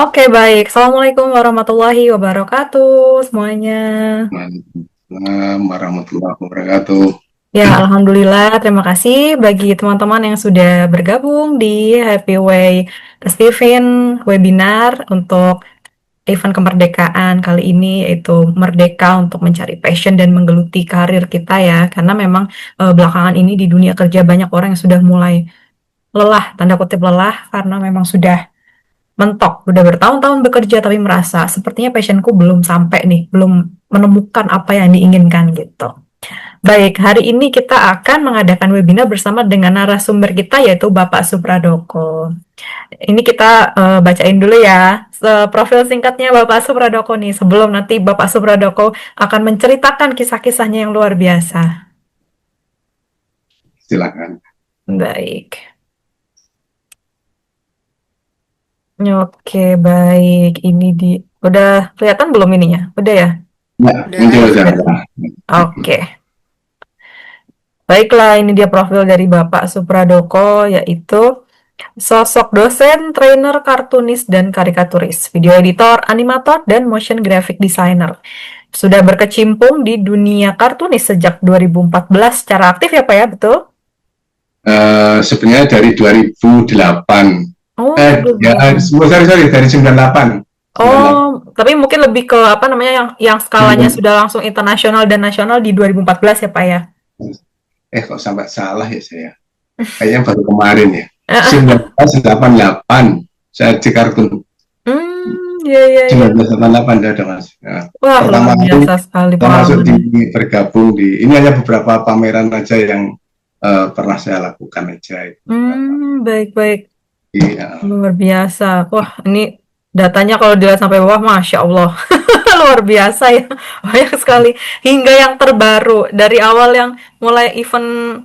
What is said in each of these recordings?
Oke, baik. Assalamualaikum warahmatullahi wabarakatuh semuanya. Waalaikumsalam warahmatullahi wabarakatuh. Ya, alhamdulillah. Terima kasih bagi teman-teman yang sudah bergabung di Happy Way Steven webinar untuk event kemerdekaan kali ini, yaitu Merdeka untuk Mencari Passion dan Menggeluti Karir kita ya. Karena memang belakangan ini di dunia kerja banyak orang yang sudah mulai lelah, tanda kutip lelah, karena memang sudah mentok, udah bertahun-tahun bekerja tapi merasa sepertinya passionku belum sampai nih, belum menemukan apa yang diinginkan gitu. Baik, hari ini kita akan mengadakan webinar bersama dengan narasumber kita yaitu Bapak Supradoko. Ini kita bacain dulu ya profil singkatnya Bapak Supradoko nih sebelum nanti Bapak Supradoko akan menceritakan kisah-kisahnya yang luar biasa. Silakan. Baik. Oke, baik. Ini udah kelihatan belum ininya? Udah ya? Ya, Udah muncul live ya? saja. Oke. Baiklah, ini dia profil dari Bapak Supradoko, yaitu sosok dosen, trainer, kartunis, dan karikaturis, video editor, animator, dan motion graphic designer. Sudah berkecimpung di dunia kartunis sejak 2014 secara aktif ya Pak ya, betul? Sebenarnya dari 2008. Oh, Ya, 2008. sorry, dari 98. 98. Oh, tapi mungkin lebih ke apa namanya yang skalanya sudah langsung internasional dan nasional di 2014 ya Pak ya? Kok sampai salah ya saya? Kayaknya baru kemarin ya. Eh, 1988 saya di kartun. ya ya ya. 1988 ada Mas. Nah, Wah, pertama luar kali biasa sekali saya masuk pengalamannya. bergabung di ini hanya beberapa pameran aja yang pernah saya lakukan aja itu. Baik-baik. Iya. Luar biasa. Wah, ini datanya kalau dilihat sampai bawah, Masya Allah. Luar biasa ya. Banyak sekali. Hingga yang terbaru. Dari awal yang mulai event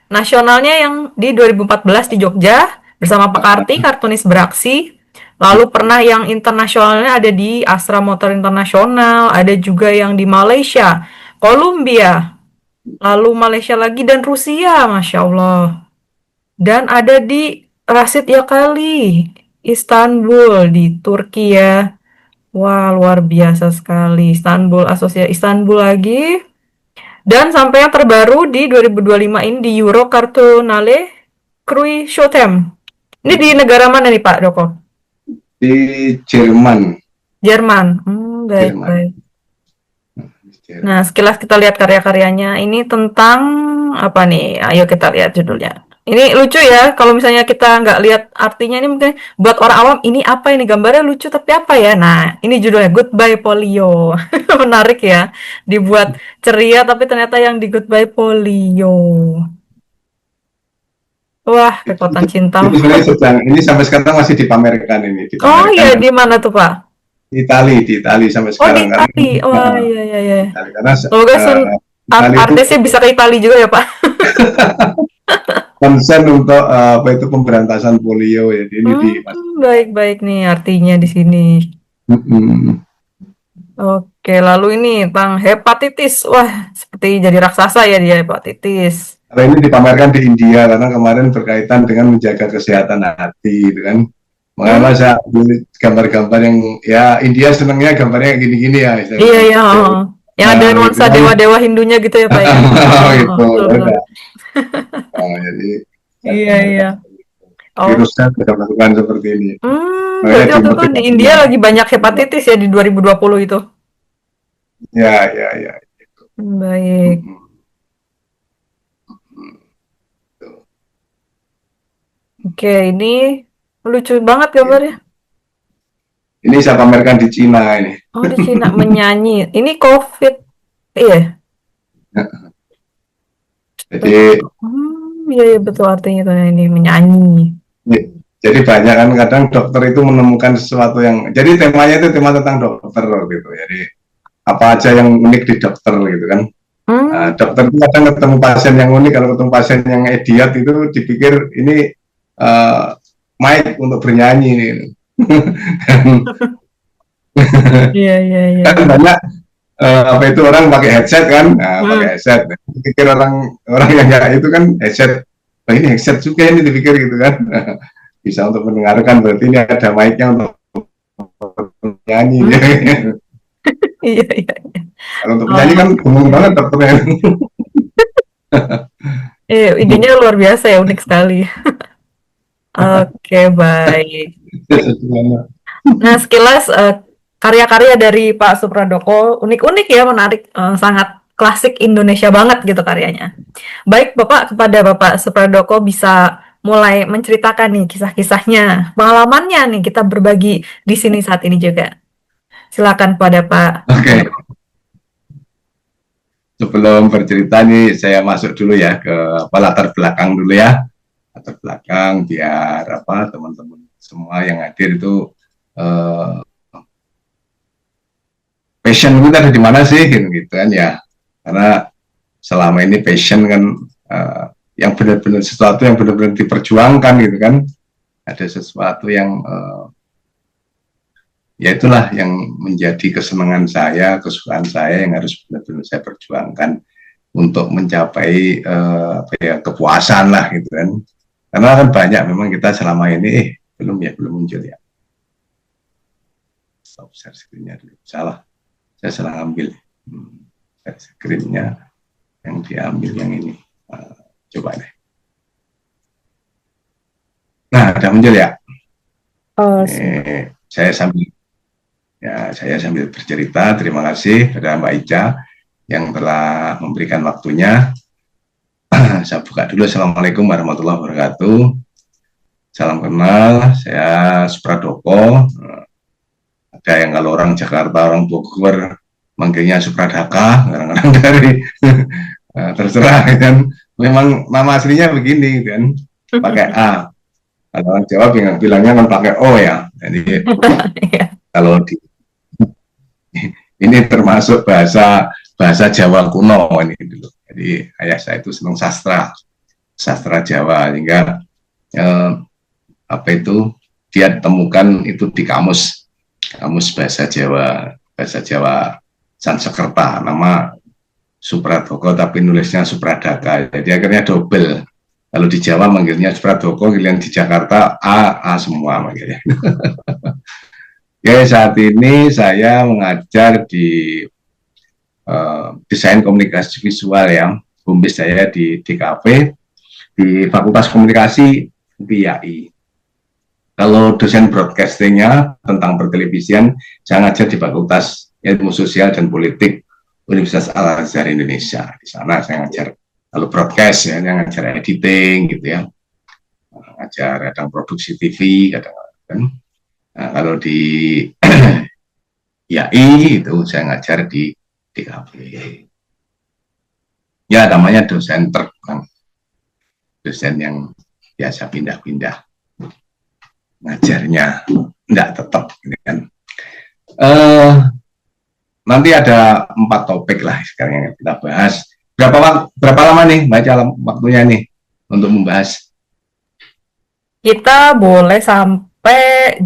nasionalnya yang di 2014 di Jogja, bersama Pak Karti, kartunis beraksi. Lalu pernah yang internasionalnya ada di Astra Motor Internasional, ada juga yang di Malaysia, Kolombia, lalu Malaysia lagi dan Rusia, Masya Allah. Dan ada di Rasid Yakali, Istanbul di Turki ya. Wah, luar biasa sekali. Istanbul, Asosiasi Istanbul lagi. Dan sampai yang terbaru di 2025 ini di Euro Cartonale Krui Showtime. Ini di negara mana nih Pak Doko? Di Jerman. Jerman. Baik, Jerman. baik. Nah, sekilas kita lihat karya-karyanya. Ini tentang apa nih? Ayo kita lihat judulnya. Ini lucu ya, kalau misalnya kita nggak lihat artinya ini mungkin buat orang awam ini apa ini gambarnya lucu tapi apa ya? Nah, ini judulnya Goodbye Polio. Menarik ya, dibuat ceria tapi ternyata yang di Goodbye Polio. Wah, Itu, kekuatan cinta. itu sebenarnya sedang ini sampai sekarang masih dipamerkan ini, Oh dipamerkan iya, dan di mana tuh Pak? Di Itali sampai Oh di sekarang karena Itali. Wah iya iya iya. di Itali karena Semoga Itali itu artisnya bisa ke Itali juga ya Pak. konsen untuk apa itu pemberantasan polio ya ini di Baik-baik nih artinya di sini. Oke, lalu ini tentang hepatitis. Wah, seperti jadi raksasa ya dia hepatitis. karena ini dipamerkan di India karena kemarin berkaitan dengan menjaga kesehatan hati gitu kan. Hmm, Makanya saya gambar-gambar yang ya India senangnya gambarnya gini-gini ya iya istilahnya. iya. Oh. Yang ada Gitu nuansa kan. dewa-dewa Hindunya gitu ya Pak ya. Gitu. Betul betul. Ada. Jadi saya Iya iya. pamerkan Oh, virusnya sudah melakukan seperti ini. Makanya berarti waktu itu di dimotivasi. India lagi banyak hepatitis ya di 2020 itu. Ya. Baik. Oke, ini lucu banget gambarnya. Ini saya pamerkan di Cina ini. Oh, di Cina menyanyi. Ini COVID. Iya. Jadi Iya, iya betul artinya tuh ini menyanyi. jadi banyak kan kadang dokter itu menemukan sesuatu yang jadi temanya itu tema tentang dokter gitu. Jadi apa aja yang unik di dokter gitu kan. Nah, Hmm, dokter itu kadang ketemu pasien yang unik, kalau ketemu pasien yang idiot itu dipikir ini uh, mic untuk bernyanyi nih. iya, iya, iya. Kan banyak apa itu orang pakai headset kan, nah, pakai Hmm. headset. Pikir orang orang yang nggak itu kan headset, oh, ini headset juga ini dipikir gitu kan. Bisa untuk mendengarkan berarti ini ada mic-nya untuk nyanyi. Hmm, iya, iya. Kalau untuk penyanyi kan Oh, umum banget dokternya. idenya luar biasa ya, unik sekali. Oke, baik. Nah, sekilas karya-karya dari Pak Supradoko unik-unik ya, menarik, sangat klasik Indonesia banget gitu karyanya. Baik, Bapak, kepada Bapak Supradoko bisa mulai menceritakan nih kisah-kisahnya, pengalamannya nih kita berbagi di sini saat ini juga. Silakan pada Pak Oke, Supradoko. sebelum bercerita nih saya masuk dulu ya ke apa, latar belakang dulu ya. Latar belakang biar apa teman-teman semua yang hadir itu eh, passion kita ada di mana sih gitu kan ya. Karena selama ini passion kan yang benar-benar sesuatu yang benar-benar diperjuangkan gitu kan. Ada sesuatu yang ya itulah yang menjadi kesenangan saya, kesukaan saya yang harus benar-benar saya perjuangkan untuk mencapai apa ya, kepuasan lah gitu kan. Karena kan banyak memang kita selama ini belum muncul ya. Stop share screen-nya dulu. Salah, saya salah ambil. Share screen-nya yang diambil yang ini. Coba deh. Nah, udah muncul ya. Oh, Saya sambil bercerita. Terima kasih kepada Mbak Ica yang telah memberikan waktunya. Saya buka dulu. Assalamualaikum warahmatullahi wabarakatuh. Salam kenal, saya Supradoko. Ada yang kalau orang Jakarta, orang Bogor, manggilnya Supradaka, orang-orang dari terserah kan. Memang nama aslinya begini kan, pakai A. Kalau orang Jawa bilangnya kan pakai O ya. Jadi iya. kalau ini termasuk bahasa bahasa Jawa kuno ini dulu. Jadi ayah saya itu senang sastra Jawa, sehingga eh, apa itu dia temukan itu di kamus bahasa Jawa Sansekerta, nama Supradoko tapi nulisnya Supradaka, jadi akhirnya double. Kalau di Jawa manggilnya Supradoko, kemudian di Jakarta A semua manggilnya. Oke, saat ini saya mengajar di desain komunikasi visual ya, home saya di DKV di Fakultas Komunikasi BIAI. Kalau dosen broadcastingnya tentang pertelevisian, saya ngajar di Fakultas Ilmu Sosial dan Politik Universitas Al Azhar Indonesia. Di sana saya ngajar kalau broadcast ya, saya ngajar editing gitu ya, ngajar kadang produksi TV, kadang-kadang. Nah, kalau di IAI itu saya ngajar di DKV. Ya namanya dosen terbang, dosen yang biasa pindah-pindah ngajarnya, enggak tetap gitu kan. Eh, Nanti ada 4 topik lah sekarang yang kita bahas. Berapa lama nih baca waktunya nih untuk membahas? Kita boleh sampai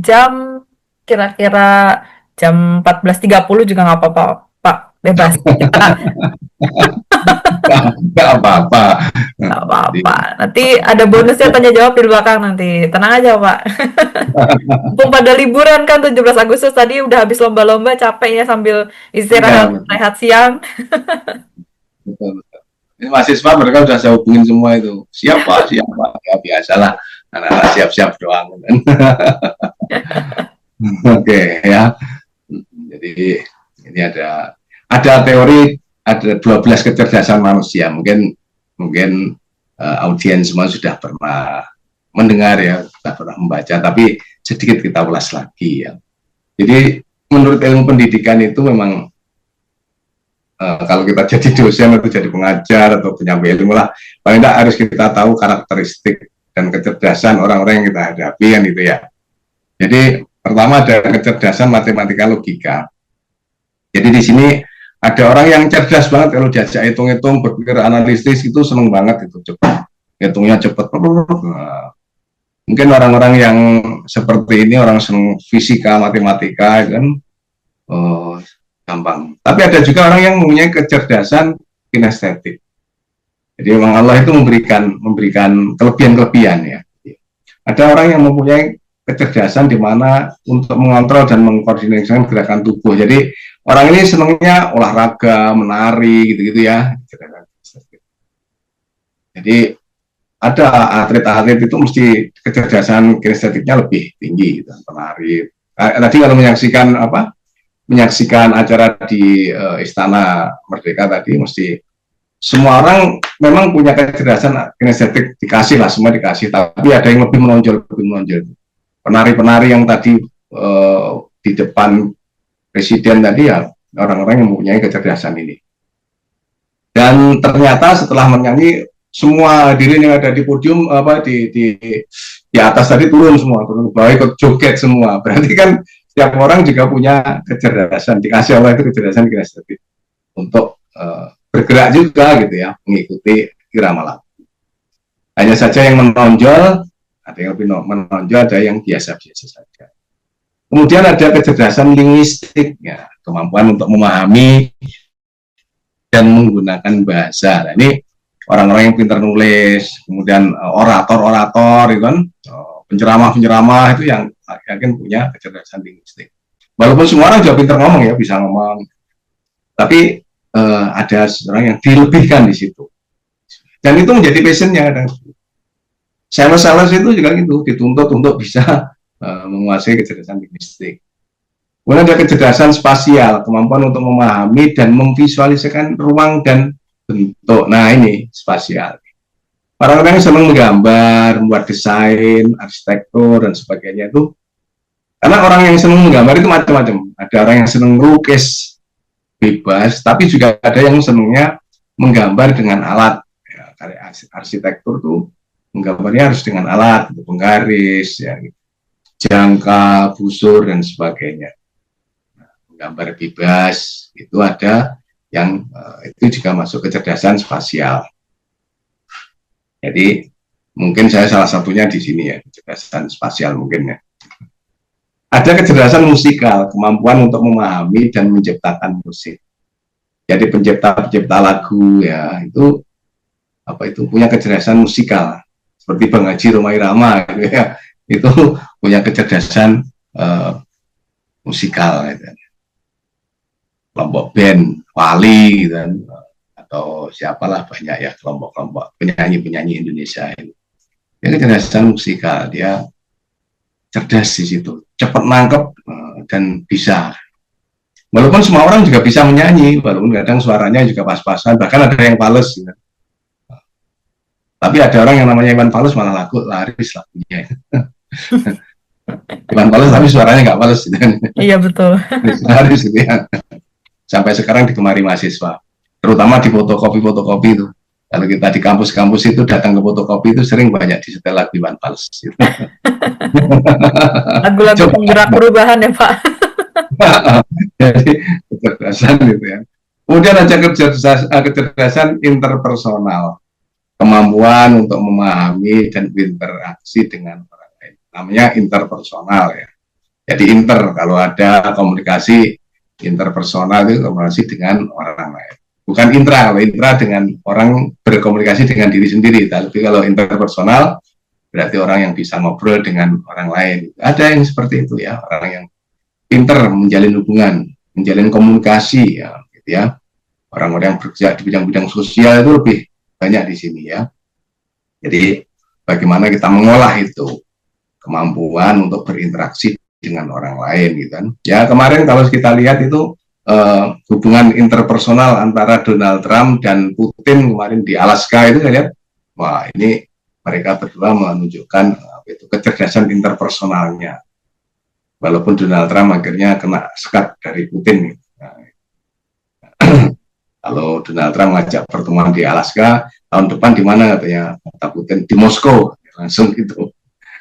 kira-kira jam 14.30 juga nggak apa-apa, Pak. Bebas. Kita Enggak apa-apa. nggak Jadi, apa-apa. Nanti ada bonusnya tanya jawab di belakang nanti. Tenang aja, Pak. Mumpung pada liburan kan 17 Agustus tadi udah habis lomba-lomba capek ya sambil ya, istirahat rehat siang. betul. Ini mahasiswa mereka sudah saya hubungin semua itu. Siapa? Siapa? Ya biasalah. Anak-anak siap-siap doang. Kan? Oke ya. Jadi ini ada teori, ada 12 kecerdasan manusia. Mungkin audiens semua sudah pernah mendengar ya, sudah pernah membaca, tapi sedikit kita ulas lagi ya. Jadi menurut ilmu pendidikan itu memang kalau kita jadi dosen atau jadi pengajar atau penyampai ilmu lah, paling tidak harus kita tahu karakteristik dan kecerdasan orang-orang yang kita hadapi kan itu ya. Jadi pertama ada kecerdasan matematika logika. Jadi di sini ada orang yang cerdas banget kalau diajak hitung-hitung, berpikir analitis itu seneng banget itu cepat. Hitungnya cepat. Nah, mungkin orang-orang yang seperti ini orang seneng fisika, matematika kan gampang. Tapi ada juga orang yang mempunyai kecerdasan kinestetik. Jadi memang Allah itu memberikan kelebihan-kelebihan ya. Ada orang yang mempunyai kecerdasan di mana untuk mengontrol dan mengkoordinasikan gerakan tubuh. Jadi orang ini senangnya olahraga, menari, gitu-gitu ya. Jadi ada atlet-atlet itu mesti kecerdasan kinestetiknya lebih tinggi, gitu. Penari. Tadi kalau menyaksikan acara di Istana Merdeka tadi, mesti semua orang memang punya kecerdasan kinestetik, dikasih lah, semua dikasih, tapi ada yang lebih menonjol. Penari-penari yang tadi di depan presiden tadi ya orang-orang yang mempunyai kecerdasan ini. Dan ternyata setelah menyanyi, semua hadirin yang ada di podium di atas tadi turun ke bawah, ikut joget semua. Berarti kan setiap orang juga punya kecerdasan, dikasih Allah itu kecerdasan kinestetik untuk bergerak juga gitu ya, mengikuti irama lagu. Hanya saja yang menonjol, ada yang lebih menonjol, ada yang biasa-biasa saja. Kemudian ada kecerdasan linguistik, ya, kemampuan untuk memahami dan menggunakan bahasa. Nah, ini orang-orang yang pintar nulis, kemudian orator-orator, itu kan, penceramah-penceramah itu yang yakin punya kecerdasan linguistik. Walaupun semua orang juga pintar ngomong ya, bisa ngomong, tapi ada seorang yang dilebihkan di situ. Dan itu menjadi passionnya. Sales-sales itu juga gitu, dituntut untuk bisa menguasai kecerdasan linguistik. Kemudian ada kecerdasan spasial, kemampuan untuk memahami dan memvisualisasikan ruang dan bentuk. Nah, ini spasial. Orang-orang yang senang menggambar, membuat desain, arsitektur, dan sebagainya itu, karena orang yang senang menggambar itu macam-macam. Ada orang yang senang melukis bebas, tapi juga ada yang senangnya menggambar dengan alat. Ya, kayak arsitektur tuh menggambarnya harus dengan alat, penggaris, ya, jangka, busur, dan sebagainya. Nah, menggambar bebas itu ada yang itu juga masuk kecerdasan spasial. Jadi mungkin saya salah satunya di sini ya, kecerdasan spasial mungkin ya. Ada kecerdasan musikal, kemampuan untuk memahami dan menciptakan musik. Jadi pencipta lagu ya itu punya kecerdasan musikal. Seperti Bang Haji Rhoma Irama gitu ya, itu punya kecerdasan musikal. Gitu. Kelompok band Wali gitu, atau siapalah banyak ya kelompok-kelompok penyanyi-penyanyi Indonesia itu. Dia kecerdasan musikal, dia cerdas di situ, cepat nangkep dan bisa. Walaupun semua orang juga bisa menyanyi, walaupun kadang suaranya juga pas-pasan, bahkan ada yang fals. Gitu. Tapi ada orang yang namanya Iwan Fals malah laris lagunya. Iwan Fals tapi suaranya nggak fals. Gitu. Iya betul. Laris gitu ya. Sampai sekarang digemari mahasiswa, terutama di fotokopi itu. Kalau kita di kampus-kampus itu datang ke fotokopi itu sering banyak disetel lagu Iwan Fals. Gitu. Lagu-lagu penggerak perubahan ya Pak. Jadi kecerdasan gitu ya. Kemudian ada kecerdasan interpersonal, kemampuan untuk memahami dan berinteraksi dengan orang lain. Namanya interpersonal ya. Jadi kalau ada komunikasi interpersonal itu komunikasi dengan orang lain. Bukan intra, kalau intra dengan orang berkomunikasi dengan diri sendiri. Tapi kalau interpersonal berarti orang yang bisa ngobrol dengan orang lain. Ada yang seperti itu ya, orang yang pintar menjalin hubungan, menjalin komunikasi ya, gitu ya. Orang-orang yang bekerja di bidang-bidang sosial itu lebih banyak di sini ya. Jadi bagaimana kita mengolah itu kemampuan untuk berinteraksi dengan orang lain gitu kan. Ya kemarin kalau kita lihat itu hubungan interpersonal antara Donald Trump dan Putin kemarin di Alaska itu saya lihat, wah ini mereka berdua menunjukkan kecerdasan interpersonalnya. Walaupun Donald Trump akhirnya kena sekat dari Putin. Nah, kalau Donald Trump ngajak pertemuan di Alaska, tahun depan di mana katanya kata Putin, di Moskow, langsung gitu.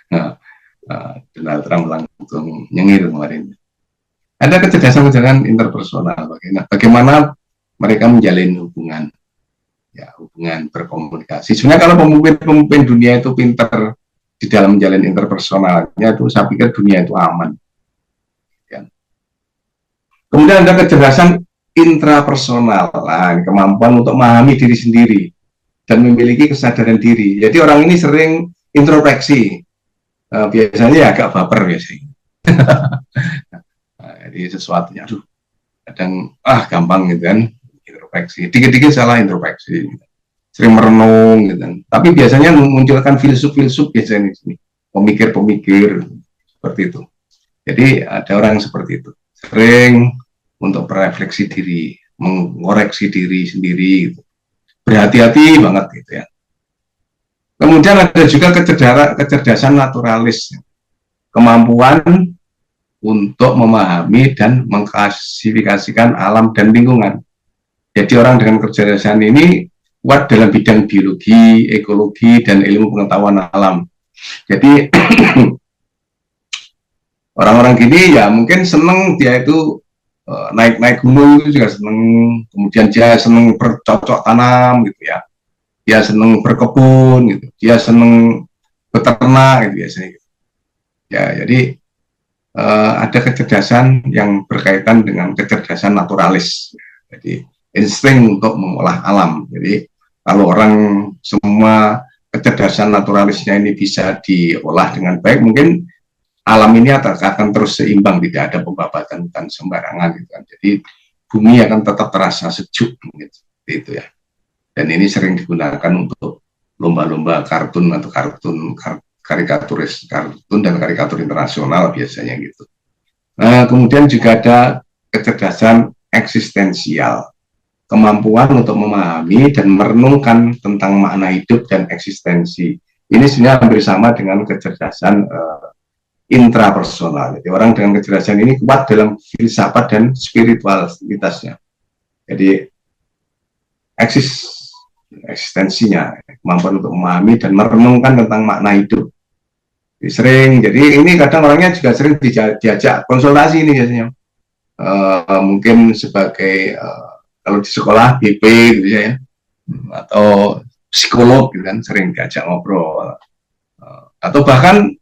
Nah, Donald Trump langsung nyengir kemarin. Ada kecerdasan interpersonal, bagaimana mereka menjalin hubungan, ya hubungan berkomunikasi. Sebenarnya kalau pemimpin dunia itu pintar di dalam menjalin interpersonalnya, itu saya pikir dunia itu aman. Ya. Kemudian ada kecerdasan intrapersonal, kemampuan untuk memahami diri sendiri dan memiliki kesadaran diri. Jadi orang ini sering introspeksi. biasanya ya agak baper biasanya. Jadi sesuatunya, aduh, kadang gampang gitu kan, introspeksi, dikit-dikit salah introspeksi, gitu. Sering merenung gitu kan. Tapi biasanya memunculkan filsuf-filsuf biasanya di sini, pemikir-pemikir seperti itu. Jadi ada orang seperti itu, sering untuk berefleksi diri, mengoreksi diri sendiri, gitu. Berhati-hati banget gitu ya. Kemudian ada juga kecerdasan naturalis, kemampuan untuk memahami dan mengklasifikasikan alam dan lingkungan. Jadi orang dengan kecerdasan ini kuat dalam bidang biologi, ekologi, dan ilmu pengetahuan alam. Jadi orang-orang gini ya mungkin seneng dia itu naik-naik gunung itu juga seneng, kemudian dia seneng bercocok tanam gitu ya, dia seneng berkebun gitu, dia seneng beternak gitu biasanya. Ya, jadi ada kecerdasan yang berkaitan dengan kecerdasan naturalis. Jadi insting untuk mengolah alam. Jadi kalau orang semua kecerdasan naturalisnya ini bisa diolah dengan baik, mungkin alam ini akan terus seimbang, tidak ada pembabatan hutan sembarangan gitu kan. Jadi bumi akan tetap terasa sejuk gitu, itu ya. Dan ini sering digunakan untuk lomba-lomba kartun atau karikaturis kartun dan karikatur internasional biasanya gitu. Nah, kemudian juga ada kecerdasan eksistensial, kemampuan untuk memahami dan merenungkan tentang makna hidup dan eksistensi. Ini sebenarnya hampir sama dengan kecerdasan intrapersonal. Jadi orang dengan kecerdasan ini kuat dalam filsafat dan spiritualitasnya. Jadi eksistensinya, kemampuan untuk memahami dan merenungkan tentang makna hidup. Jadi sering, jadi ini kadang orangnya juga sering diajak konsultasi ini biasanya. Mungkin sebagai kalau di sekolah BP gitu ya, atau psikolog gitu kan, sering diajak ngobrol. Atau bahkan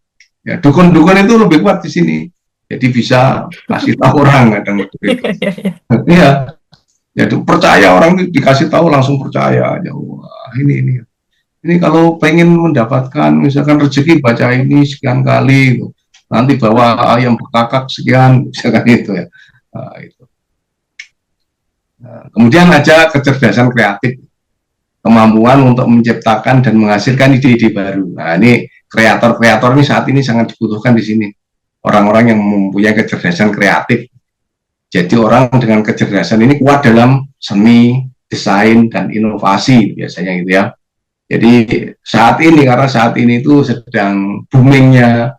ya, dukun-dukun itu lebih kuat di sini. Jadi bisa kasih tahu orang kadang itu. Iya. Ya, percaya orang itu dikasih tahu langsung percaya. Ya, wah, ini. Ini kalau pengen mendapatkan misalkan rezeki baca ini sekian kali, gitu. Nanti bawa ayam bekakak sekian, misalkan itu ya. Nah, itu. Nah, kemudian ada kecerdasan kreatif, kemampuan untuk menciptakan dan menghasilkan ide-ide baru. Nah, ini kreator-kreator ini saat ini sangat dibutuhkan di sini. Orang-orang yang mempunyai kecerdasan kreatif. Jadi orang dengan kecerdasan ini kuat dalam seni, desain, dan inovasi biasanya gitu ya. Jadi saat ini, karena saat ini itu sedang boomingnya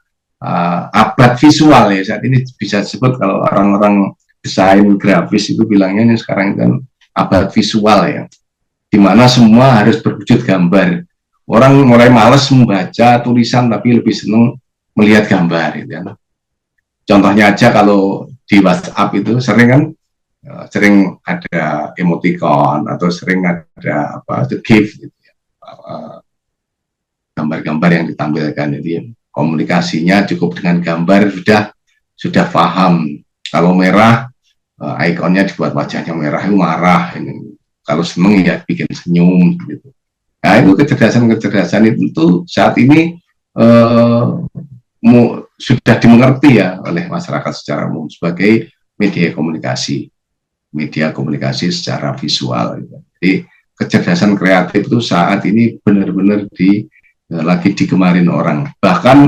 abad visual ya, saat ini bisa disebut kalau orang-orang desain grafis itu bilangnya ini sekarang kan abad visual ya, dimana semua harus berwujud gambar. Orang mulai males membaca tulisan tapi lebih senang melihat gambar gitu ya. Contohnya aja kalau di WhatsApp itu sering kan, sering ada emoticon atau sering ada GIF gitu ya, gambar-gambar yang ditampilkan. Jadi komunikasinya cukup dengan gambar sudah paham. Kalau merah, ikonnya dibuat wajahnya merah, itu marah. Ini kalau seneng ya bikin senyum gitu. Nah, itu kecerdasan itu saat ini sudah dimengerti ya oleh masyarakat secara umum sebagai media komunikasi secara visual. Jadi kecerdasan kreatif itu saat ini benar-benar lagi digemarin orang. Bahkan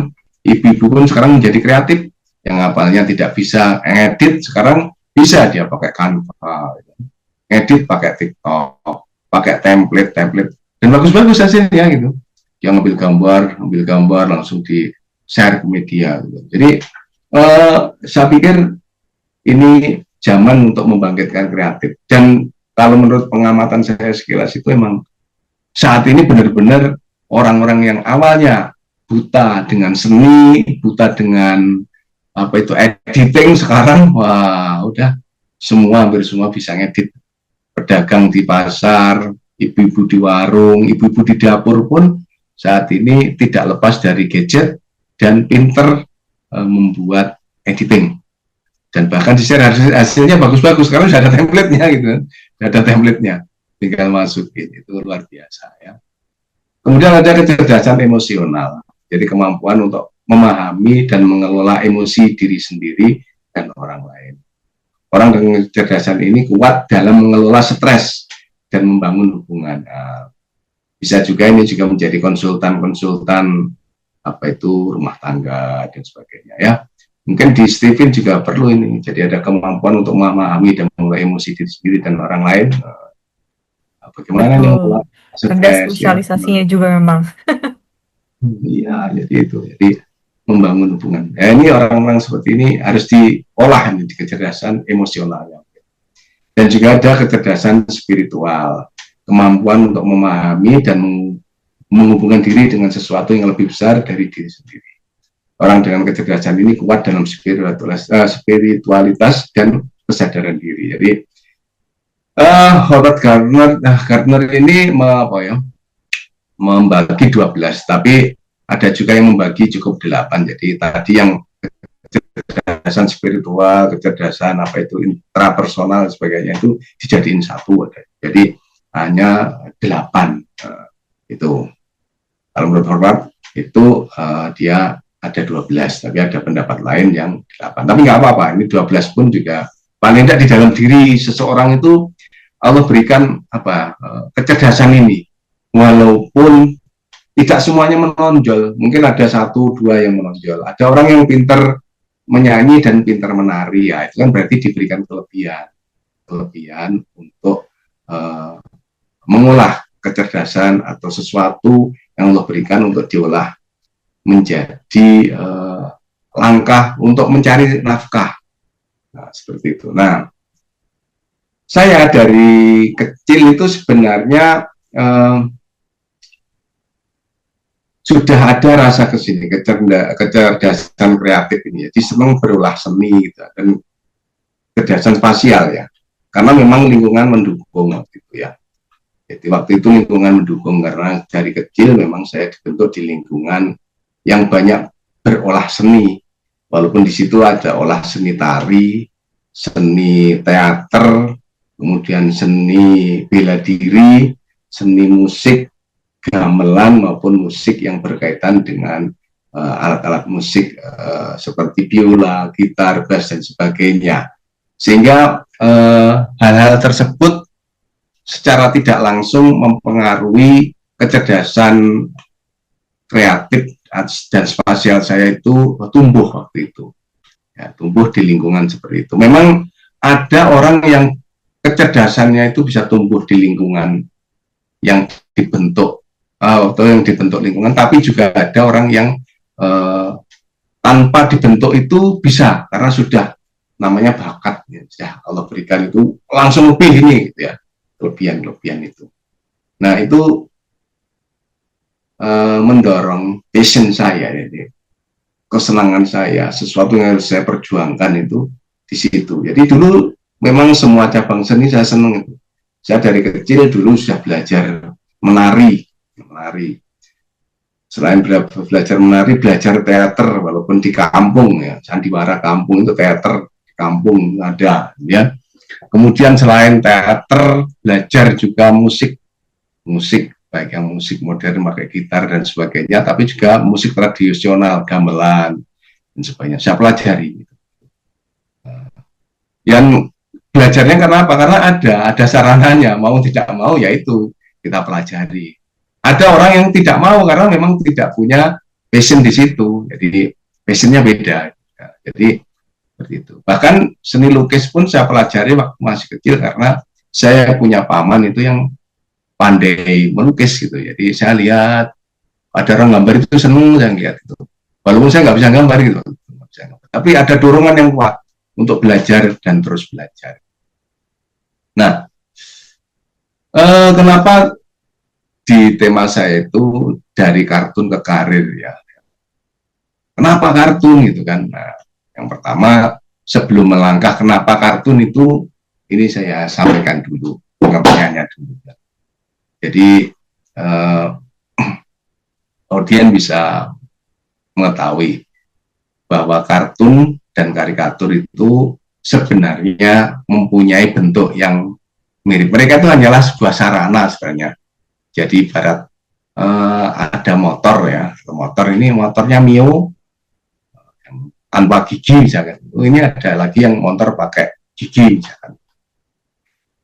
ibu-ibu pun sekarang menjadi kreatif, yang awalnya tidak bisa edit sekarang bisa dia pakai Canva, edit pakai TikTok, pakai template dan bagus-bagus hasilnya gitu. Dia ngambil gambar langsung di share ke media gitu. Jadi saya pikir ini zaman untuk membangkitkan kreatif. Dan kalau menurut pengamatan saya sekilas itu emang saat ini benar-benar orang-orang yang awalnya buta dengan seni, buta dengan editing, sekarang wah udah hampir semua bisa ngedit. Pedagang di pasar, ibu-ibu di warung, ibu-ibu di dapur pun saat ini tidak lepas dari gadget dan pinter membuat editing. Dan bahkan di share hasilnya bagus-bagus karena sudah ada template-nya gitu kan. Sudah ada template-nya, tinggal masukin. Itu luar biasa ya. Kemudian ada kecerdasan emosional. Jadi kemampuan untuk memahami dan mengelola emosi diri sendiri dan orang lain. Orang dengan kecerdasan ini kuat dalam mengelola stres dan membangun hubungan. Bisa juga ini juga menjadi konsultan apa itu rumah tangga dan sebagainya ya. Mungkin di Stephen juga perlu ini. Jadi ada kemampuan untuk memahami dan mengelola emosi diri sendiri dan orang lain. Bagaimana nih mengelola Betul. Ada stres ya. spesialisasinya juga memang. Iya, jadi itu. Jadi membangun hubungan. Ini orang-orang seperti ini harus diolah ini di kecerdasan emosionalnya. Dan juga ada kecerdasan spiritual, kemampuan untuk memahami dan menghubungkan diri dengan sesuatu yang lebih besar dari diri sendiri. Orang dengan kecerdasan ini kuat dalam spiritualitas dan kesadaran diri. Jadi Howard Gardner ini membagi 12, tapi ada juga yang membagi cukup 8. Jadi tadi yang kecerdasan spiritual, kecerdasan apa itu intrapersonal dan sebagainya itu dijadiin satu. Jadi hanya 8 itu. Kalau menurut Howard itu dia ada 12, tapi ada pendapat lain yang 8. Tapi nggak apa-apa, ini 12 pun juga paling tidak di dalam diri seseorang itu Allah berikan kecerdasan ini, walaupun tidak semuanya menonjol. Mungkin ada 1-2 yang menonjol. Ada orang yang pintar menyanyi dan pintar menari, ya itu kan berarti diberikan kelebihan untuk mengolah kecerdasan atau sesuatu yang Allah berikan untuk diolah menjadi langkah untuk mencari nafkah. Nah, seperti itu. Nah, saya dari kecil itu sebenarnya sudah ada rasa kesini kecerdasan kreatif ini. Jadi senang berulah seni gitu, dan kecerdasan spasial ya. Karena memang lingkungan mendukung waktu itu ya. Jadi waktu itu lingkungan mendukung karena dari kecil memang saya dibentuk di lingkungan yang banyak berolah seni. Walaupun di situ ada olah seni tari, seni teater, kemudian seni bela diri, seni musik, gamelan maupun musik yang berkaitan dengan alat-alat musik seperti biola, gitar, bass dan sebagainya. Sehingga hal-hal tersebut secara tidak langsung mempengaruhi kecerdasan kreatif dan spasial saya itu tumbuh waktu itu. Ya, tumbuh di lingkungan seperti itu. Memang ada orang yang kecerdasannya itu bisa tumbuh di lingkungan yang dibentuk atau yang dibentuk lingkungan, tapi juga ada orang yang tanpa dibentuk itu bisa karena sudah namanya bakat ya, Allah berikan itu langsung lebih ini gitu ya, kelebihan itu. Nah itu mendorong passion saya, jadi kesenangan saya, sesuatu yang harus saya perjuangkan itu di situ. Jadi dulu memang semua cabang seni saya senang itu. Saya dari kecil dulu sudah belajar menari. Selain belajar menari, belajar teater, walaupun di kampung ya, sandiwara kampung itu teater di kampung ada ya. Kemudian selain teater, belajar juga musik baik yang musik modern pakai gitar dan sebagainya, tapi juga musik tradisional, gamelan dan sebagainya. Saya pelajari. Yang belajarnya karena apa? Karena ada sarananya, mau tidak mau yaitu kita pelajari. Ada orang yang tidak mau karena memang tidak punya passion di situ, jadi passionnya beda. Jadi seperti itu. Bahkan seni lukis pun saya pelajari waktu masih kecil karena saya punya paman itu yang pandai melukis gitu. Jadi saya lihat ada orang gambar itu seneng, saya lihat itu. Walaupun saya nggak bisa gambar gitu, tapi ada dorongan yang kuat untuk belajar dan terus belajar. Nah, kenapa di tema saya itu dari kartun ke karir ya? Kenapa kartun gitu kan? Nah, yang pertama sebelum melangkah kenapa kartun itu, ini saya sampaikan dulu pengertiannya dulu. Jadi audiens bisa mengetahui bahwa kartun dan karikatur itu sebenarnya mempunyai bentuk yang mirip. Mereka itu hanyalah sebuah sarana sebenarnya. Jadi ibarat ada motor ya, motor ini motornya Mio, tanpa gigi misalkan. Ini ada lagi yang motor pakai gigi misalkan.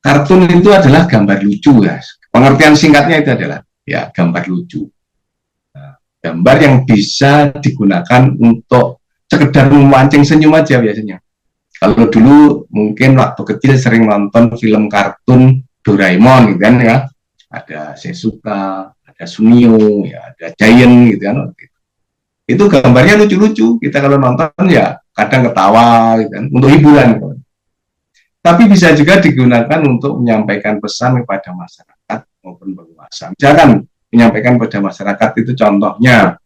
Kartun itu adalah gambar lucu ya. Pengertian singkatnya itu adalah ya gambar lucu. Nah, gambar yang bisa digunakan untuk sekedar memancing senyum aja biasanya. Kalau dulu mungkin waktu kecil sering nonton film kartun Doraemon gitu kan ya. Ada Sesuka, ada Sunio, ya ada Giant gitu kan. Itu gambarnya lucu-lucu. Kita kalau nonton ya kadang ketawa gitu kan, untuk hiburan. Tapi bisa juga digunakan untuk menyampaikan pesan kepada masyarakat maupun penguasa. Misalkan menyampaikan kepada masyarakat itu contohnya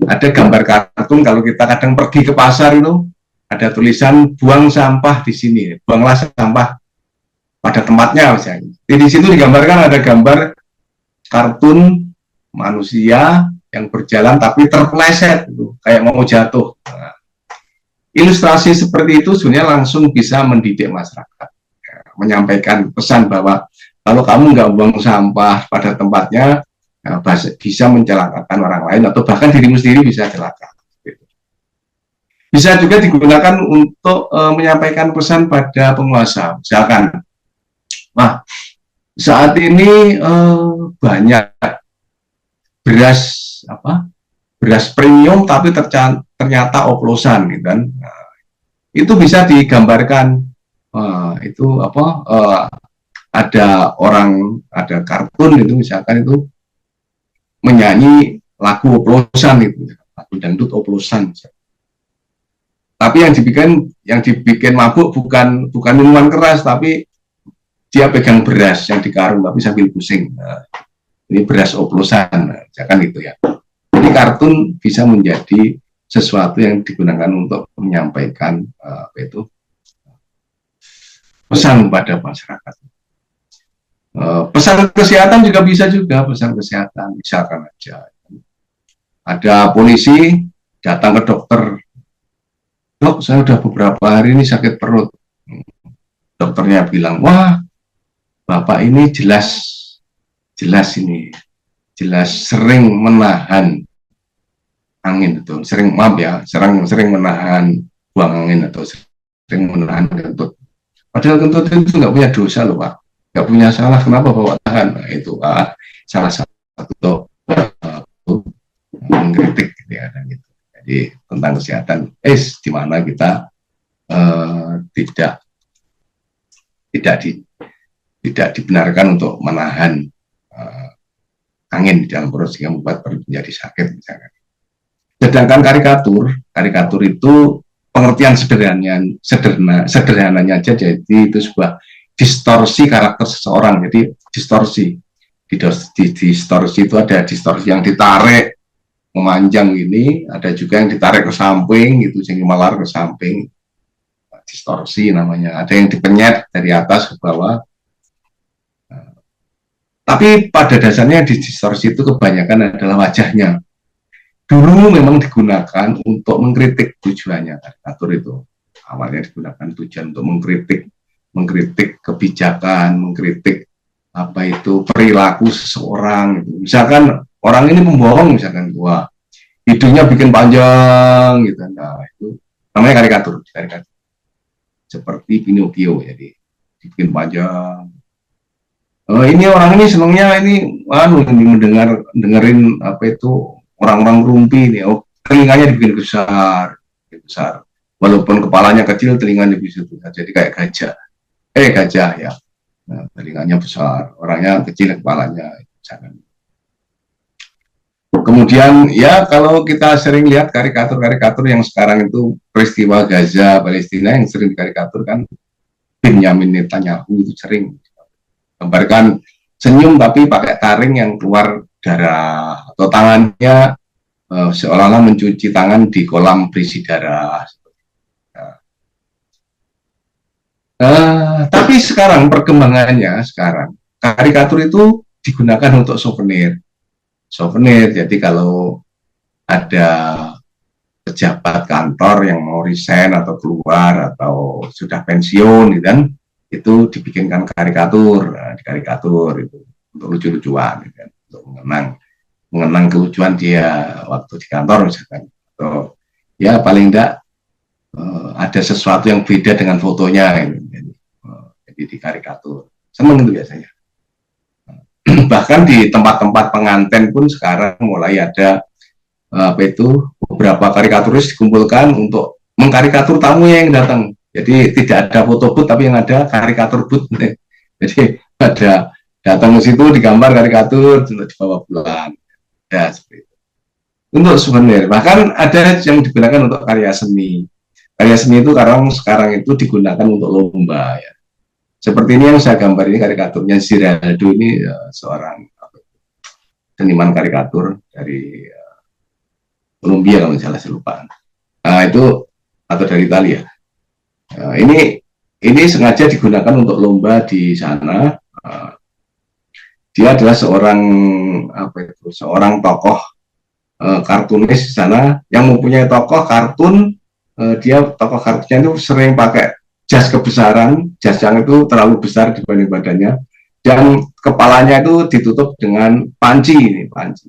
ada gambar kartun kalau kita kadang pergi ke pasar itu ada tulisan buang sampah di sini, buanglah sampah pada tempatnya misalnya. Di situ digambarkan ada gambar kartun manusia yang berjalan tapi terpeleset itu kayak mau jatuh. Nah, ilustrasi seperti itu sebenarnya langsung bisa mendidik masyarakat, ya, menyampaikan pesan bahwa kalau kamu nggak buang sampah pada tempatnya, ya, bisa mencelakakan orang lain atau bahkan dirimu sendiri bisa celaka. Bisa juga digunakan untuk menyampaikan pesan pada penguasa. Misalkan, nah saat ini banyak beras beras premium tapi ternyata oplosan gitu kan. Nah, itu bisa digambarkan ada kartun itu misalkan itu menyanyi lagu oplosan itu, lagu dangdut oplosan. Tapi yang dibikin mabuk bukan minuman keras, tapi dia pegang beras yang dikarung tapi sambil pusing. Nah, ini beras oplosan, misalkan itu ya. Jadi kartun bisa menjadi sesuatu yang digunakan untuk menyampaikan pesan pada masyarakat. Pesan kesehatan juga bisa pesan kesehatan. Misalkan aja ada polisi datang ke dokter, dok saya udah beberapa hari ini sakit perut. Dokternya bilang, wah bapak ini jelas sering menahan angin itu, sering menahan buang angin atau sering menahan kentut. Padahal kentut itu nggak punya dosa loh Pak, nggak punya salah, kenapa bawa tahan? Nah, itu salah satu mengkritik gitu ya, gitu. Jadi tentang kesehatan, di mana kita tidak dibenarkan untuk menahan angin di dalam perut sehingga membuat perut menjadi sakit misalnya. Sedangkan karikatur itu pengertian sederhananya aja, jadi itu sebuah distorsi karakter seseorang. Jadi distorsi itu ada distorsi yang ditarik memanjang ini, ada juga yang ditarik ke samping gitu, sehingga melar ke samping, distorsi namanya. Ada yang dipenyet dari atas ke bawah. Tapi pada dasarnya di distorsi itu kebanyakan adalah wajahnya. Dulu memang digunakan untuk mengkritik tujuannya, karikatur itu. Awalnya digunakan tujuan untuk mengkritik kebijakan, mengkritik perilaku seseorang. Gitu. Misalkan orang ini pembohong, misalkan hidungnya bikin panjang, gitu. Nah, itu namanya karikatur. Seperti Pinocchio, jadi dibikin panjang. Ini orang ini senangnya ini dengerin orang-orang rumpi ini. Telinganya dibikin besar. Walaupun kepalanya kecil, telinganya bisa besar. Jadi kayak gajah. Gajah ya. Nah, telinganya besar, orangnya kecil kepalanya. Jangan. Kemudian ya kalau kita sering lihat karikatur yang sekarang itu peristiwa Gaza, Palestina yang sering dikarikaturkan, Benjamin Netanyahu itu sering gambarkan senyum tapi pakai taring yang keluar darah, atau tangannya seolah-olah mencuci tangan di kolam berisi darah. Tapi sekarang perkembangannya, karikatur itu digunakan untuk souvenir. Jadi kalau ada pejabat kantor yang mau resign atau keluar atau sudah pensiun gitu kan, itu dibikinkan karikatur itu untuk lucu-lucuan gitu kan, untuk mengenang kelucuan dia waktu di kantor misalkan, atau ya paling enggak ada sesuatu yang beda dengan fotonya gitu. Jadi di karikatur seneng itu biasanya. Bahkan di tempat-tempat pengantin pun sekarang mulai ada apa itu beberapa karikaturis dikumpulkan untuk mengkarikatur tamunya yang datang. Jadi tidak ada foto booth tapi yang ada karikatur booth. Jadi ada datang ke situ digambar karikatur untuk dibawa pulang. Ya, seperti itu. Untuk souvenir, bahkan ada yang digunakan untuk karya seni. Karya seni itu sekarang itu digunakan untuk lomba ya. Seperti ini yang saya gambar ini karikaturnya Ziraldo ini seorang seniman karikatur dari Kolombia kalau salah saya lupa. Nah itu atau dari Italia. Ini sengaja digunakan untuk lomba di sana. Dia adalah seorang tokoh kartunis di sana yang mempunyai tokoh kartun. Dia tokoh kartunnya itu sering pakai jas kebesaran, jas yang itu terlalu besar dibanding badannya, dan kepalanya itu ditutup dengan panci ini, panci.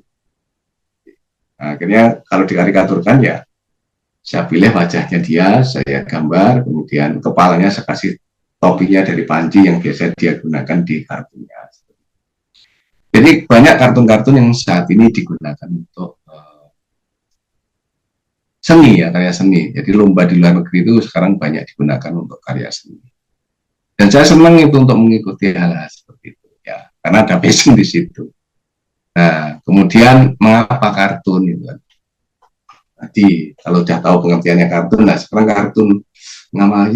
Nah, akhirnya kalau dikarikaturkan ya, saya pilih wajahnya dia, saya gambar, kemudian kepalanya saya kasih topinya dari panci yang biasa dia gunakan di kartunnya. Jadi banyak kartun-kartun yang saat ini digunakan untuk seni ya, karya seni. Jadi lomba di luar negeri itu sekarang banyak digunakan untuk karya seni. Dan saya senang itu untuk mengikuti hal-hal seperti itu ya, karena ada passion di situ. Nah, kemudian mengapa kartun itu? Tadi kalau sudah tahu pengertiannya kartun, nah sekarang kartun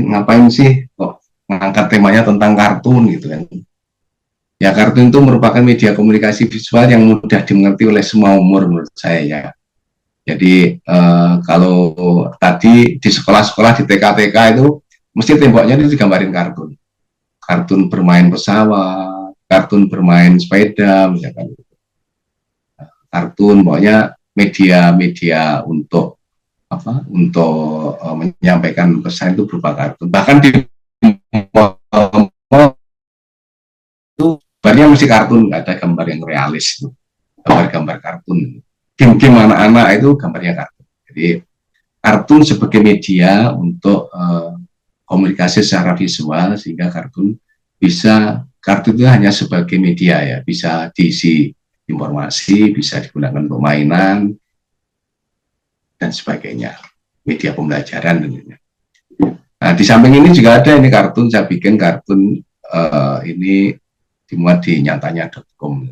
ngapain sih kok mengangkat temanya tentang kartun gitu kan? Ya kartun itu merupakan media komunikasi visual yang mudah dimengerti oleh semua umur menurut saya ya. Jadi kalau tadi di sekolah-sekolah di TK-TK itu mesti temboknya itu digambarin kartun. Kartun bermain pesawat, kartun bermain sepeda, misalkan. Kartun, pokoknya media-media untuk apa? Untuk menyampaikan pesan itu berupa kartun. Bahkan di itu gambarnya mesti kartun, nggak ada gambar yang realis, gambar-gambar kartun. Game-game anak-anak itu gambarnya kartun. Jadi kartun sebagai media untuk komunikasi secara visual sehingga kartun itu hanya sebagai media ya, bisa diisi informasi, bisa digunakan untuk mainan dan sebagainya, media pembelajaran tentunya. Nah di samping ini juga ada ini kartun, saya bikin kartun ini dimuat di nyatanya.com.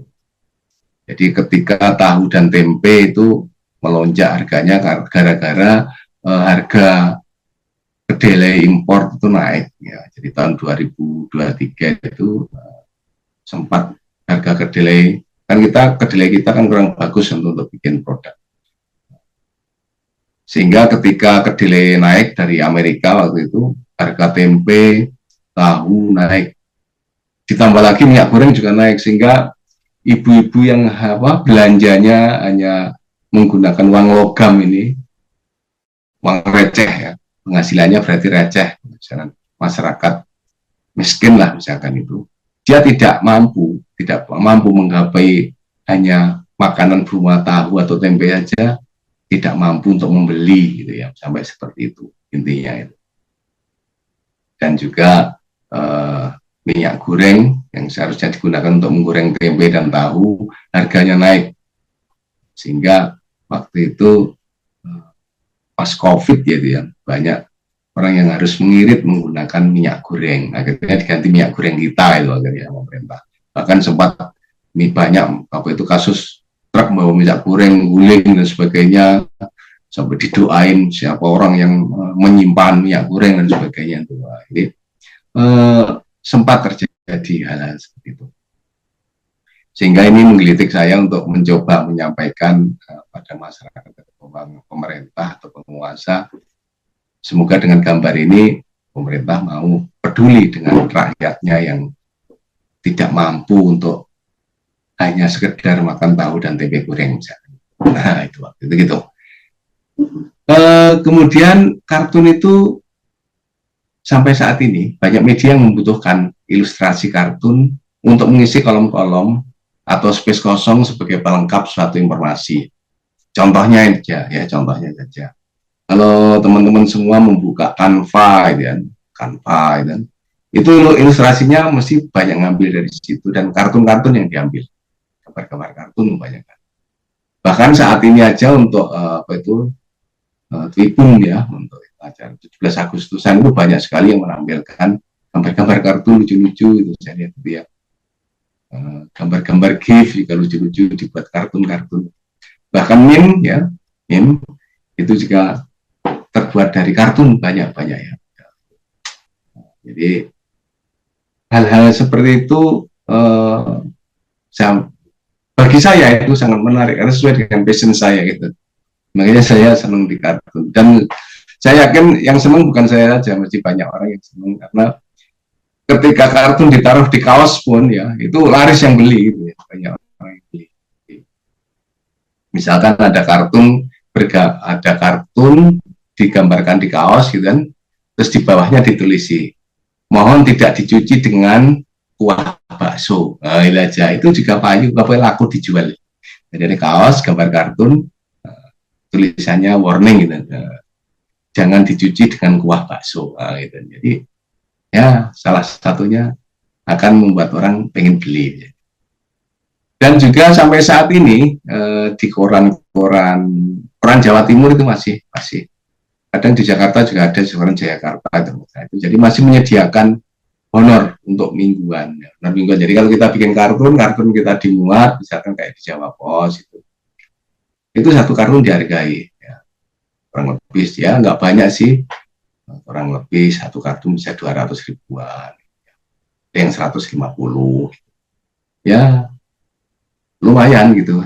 Jadi ketika tahu dan tempe itu melonjak harganya gara-gara harga kedelai impor itu naik ya. Jadi tahun 2023 itu sempat harga kedelai kita kan kurang bagus untuk bikin produk. Sehingga ketika kedelai naik dari Amerika waktu itu harga tempe, tahu naik. Ditambah lagi minyak goreng juga naik sehingga ibu-ibu yang belanjanya hanya menggunakan uang logam ini, uang receh ya, penghasilannya berarti receh, misalkan masyarakat miskin lah misalkan itu, dia tidak mampu menggapai hanya makanan berupa tahu atau tempe saja, tidak mampu untuk membeli gitu ya, sampai seperti itu intinya itu. Dan juga minyak goreng yang seharusnya digunakan untuk menggoreng tempe dan tahu harganya naik sehingga waktu itu pas COVID gitu ya banyak orang yang harus mengirit menggunakan minyak goreng, akhirnya diganti minyak goreng kita itu akhirnya pemerintah. Bahkan sempat banyak kasus truk bawa minyak goreng guling dan sebagainya sampai didoain siapa orang yang menyimpan minyak goreng dan sebagainya itu. Jadi sempat terjadi hal-hal seperti itu. Sehingga ini menggelitik saya untuk mencoba menyampaikan pada masyarakat atau pemerintah atau penguasa, semoga dengan gambar ini pemerintah mau peduli dengan rakyatnya yang tidak mampu untuk hanya sekedar makan tahu dan tempe goreng misalnya. Nah itu waktu itu gitu. Kemudian kartun itu sampai saat ini banyak media yang membutuhkan ilustrasi kartun untuk mengisi kolom-kolom atau space kosong sebagai pelengkap suatu informasi. Contohnya saja. Kalau teman-teman semua membuka Canva, gitu kan, Canva, gitu kan, itu ilustrasinya mesti banyak ngambil dari situ dan kartun-kartun yang diambil, gambar-gambar kartun banyak. Bahkan saat ini aja untuk apa itu Tribun ya, untuk acara 17 Agustusan itu banyak sekali yang menampilkan gambar-gambar kartun lucu-lucu itu saya lihat itu ya. Gambar-gambar GIF juga lucu-lucu dibuat kartun-kartun. Bahkan meme ya, meme itu juga terbuat dari kartun banyak-banyak ya. Jadi hal-hal seperti itu bagi saya itu sangat menarik karena sesuai dengan passion saya gitu. Makanya saya senang di kartun dan saya yakin yang senang bukan saya saja, mesti banyak orang yang senang karena ketika kartun ditaruh di kaos pun ya itu laris yang beli gitu ya, banyak orang yang beli. Misalkan ada kartun digambarkan di kaos gitu kan, terus di bawahnya ditulisi mohon tidak dicuci dengan kuah bakso. Nah, aja itu juga payu apa laku dijual. Jadi kaos gambar kartun tulisannya warning gitu. Jangan dicuci dengan kuah bakso. Nah, gitu. Jadi ya salah satunya akan membuat orang pengen beli. Dan juga sampai saat ini di koran Jawa Timur itu masih kadang di Jakarta juga ada koran Jayakarta itu. Jadi masih menyediakan honor untuk mingguan. Honor mingguan. Jadi kalau kita bikin kartun kita dimuat, misalkan kayak di Jawa Pos itu satu kartun dihargai. Ya. Kurang lebih ya nggak banyak sih, kurang lebih satu kartun bisa 200 ribuan, ada yang 150, ya lumayan gitu.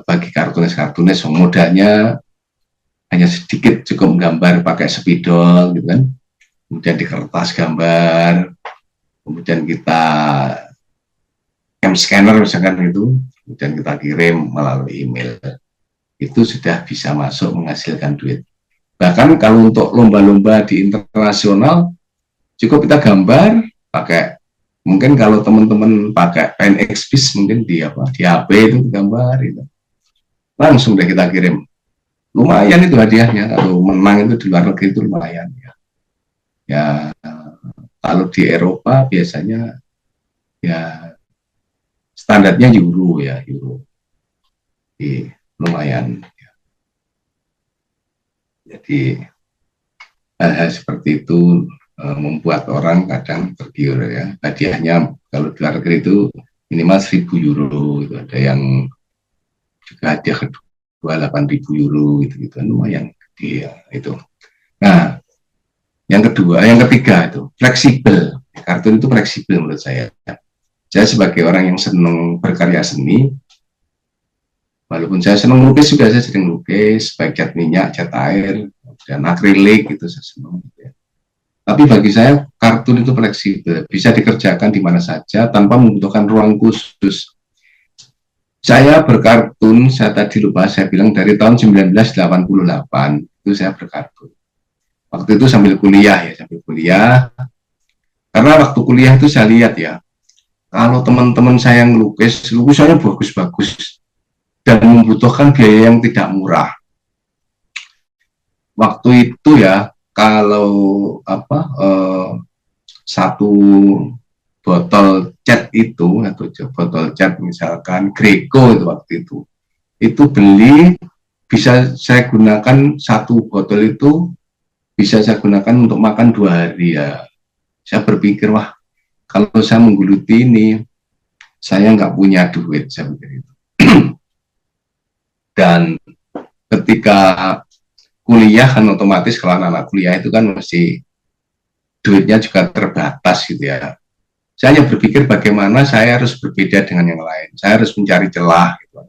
Bagi kartunis modalnya hanya sedikit, cukup menggambar pakai spidol gitu kan, kemudian di kertas gambar, kemudian kita scanner misalkan itu, kemudian kita kirim melalui email, itu sudah bisa masuk menghasilkan duit. Bahkan kalau untuk lomba-lomba di internasional, cukup kita gambar pakai, mungkin kalau teman-teman pakai pen XPS mungkin di HP itu gambar itu, langsung deh kita kirim. Lumayan itu hadiahnya, kalau menang itu di luar negeri itu lumayan ya. Ya kalau di Eropa biasanya ya standarnya euro ya, euro. Jadi lumayan. Jadi hal-hal seperti itu membuat orang kadang tergiur ya. Hadiahnya kalau di luar negeri itu minimal 1.000 euro itu, ada yang juga hadiah kedua 8.000 euro gitu lumayan dia itu. Nah, yang ketiga itu fleksibel. Kartun itu fleksibel menurut saya. Saya sebagai orang yang senang berkarya seni, walaupun saya senang lukis juga, saya sering lukis, baik cat minyak, cat air, dan akrilik itu saya senang. Gitu ya. Tapi bagi saya kartun itu fleksibel, bisa dikerjakan di mana saja tanpa membutuhkan ruang khusus. Saya berkartun, saya tadi lupa saya bilang dari tahun 1988 itu saya berkartun. Waktu itu sambil kuliah. Karena waktu kuliah itu saya lihat ya, kalau teman-teman saya yang lukisannya bagus-bagus dan membutuhkan biaya yang tidak murah. Waktu itu ya, kalau satu botol cat itu, atau botol cat misalkan Greco itu waktu itu beli, bisa saya gunakan satu botol itu, bisa saya gunakan untuk makan 2 hari ya. Saya berpikir, wah kalau saya menggeluti ini, saya nggak punya duit, saya pikir itu. Dan ketika kuliah kan otomatis kalau anak-anak kuliah itu kan masih duitnya juga terbatas gitu ya. Saya hanya berpikir bagaimana saya harus berbeda dengan yang lain. Saya harus mencari celah. Gitu.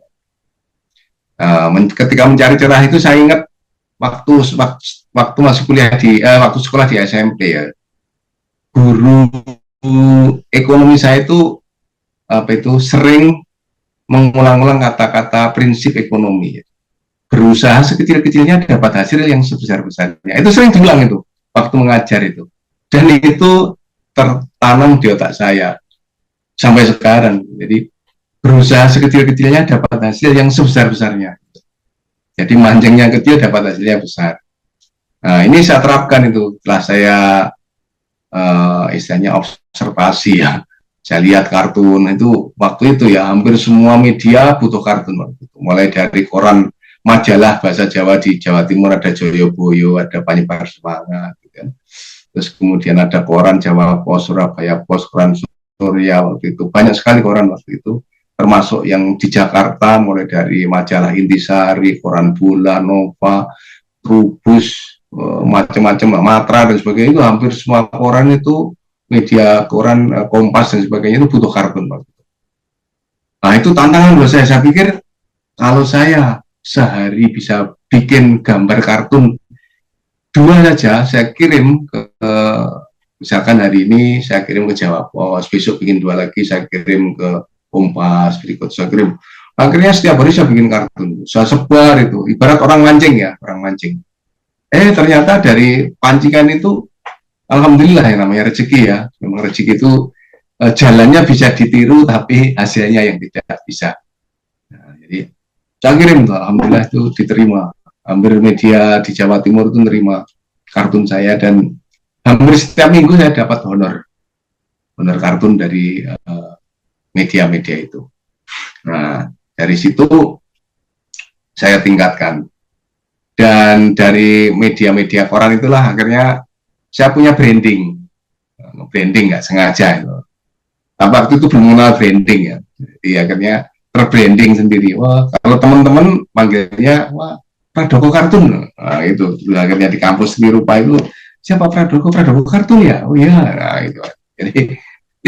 Ketika mencari celah itu saya ingat waktu masih kuliah waktu sekolah di SMP ya, guru ekonomi saya itu sering mengulang-ulang kata-kata prinsip ekonomi. Berusaha sekecil-kecilnya dapat hasil yang sebesar-besarnya. Itu sering diulang itu waktu mengajar itu. Dan itu tertanam di otak saya sampai sekarang. Jadi berusaha sekecil-kecilnya dapat hasil yang sebesar-besarnya. Jadi mancingnya kecil dapat hasilnya besar. Nah, ini saya terapkan itu setelah saya istilahnya observasi ya. Saya lihat kartun itu waktu itu ya hampir semua media butuh kartun waktu itu. Mulai dari koran majalah bahasa Jawa di Jawa Timur ada Joyoboyo, ada Panyebar Semangat, gitu kan. Terus kemudian ada koran Jawa Pos, Surabaya Pos, koran Surya waktu itu. Banyak sekali koran waktu itu. Termasuk yang di Jakarta mulai dari majalah Intisari, koran Bulan, Nova, Trubus, macam-macam Matra dan sebagainya itu hampir semua koran itu media koran Kompas dan sebagainya itu butuh kartun. Nah itu tantangan buat saya pikir kalau saya sehari bisa bikin gambar kartun 2 saja, saya kirim ke misalkan hari ini saya kirim ke Jawa Pos, besok bikin 2 lagi, saya kirim ke Kompas, berikut saya kirim. Akhirnya setiap hari saya bikin kartun, saya sebar itu, ibarat orang mancing ya, orang mancing. Ternyata dari pancingan itu, alhamdulillah yang namanya rezeki ya, memang rezeki itu jalannya bisa ditiru, tapi hasilnya yang tidak bisa. Nah, jadi saya kirim tuh, alhamdulillah itu diterima. Hampir media di Jawa Timur itu menerima kartun saya dan hampir setiap minggu saya dapat honor kartun dari media-media itu. Nah, dari situ saya tingkatkan. Dan dari media-media koran itulah akhirnya saya punya branding. Branding nggak sengaja itu. Tapi waktu itu belum mengenal branding ya. Jadi akhirnya terbranding sendiri. Wah, kalau teman-teman panggilnya, wah, Pradoko Kartun. Nah, itu akhirnya di kampus di Rupa itu, siapa Pradoko? Pradoko Kartun ya? Oh iya, nah, itu. Jadi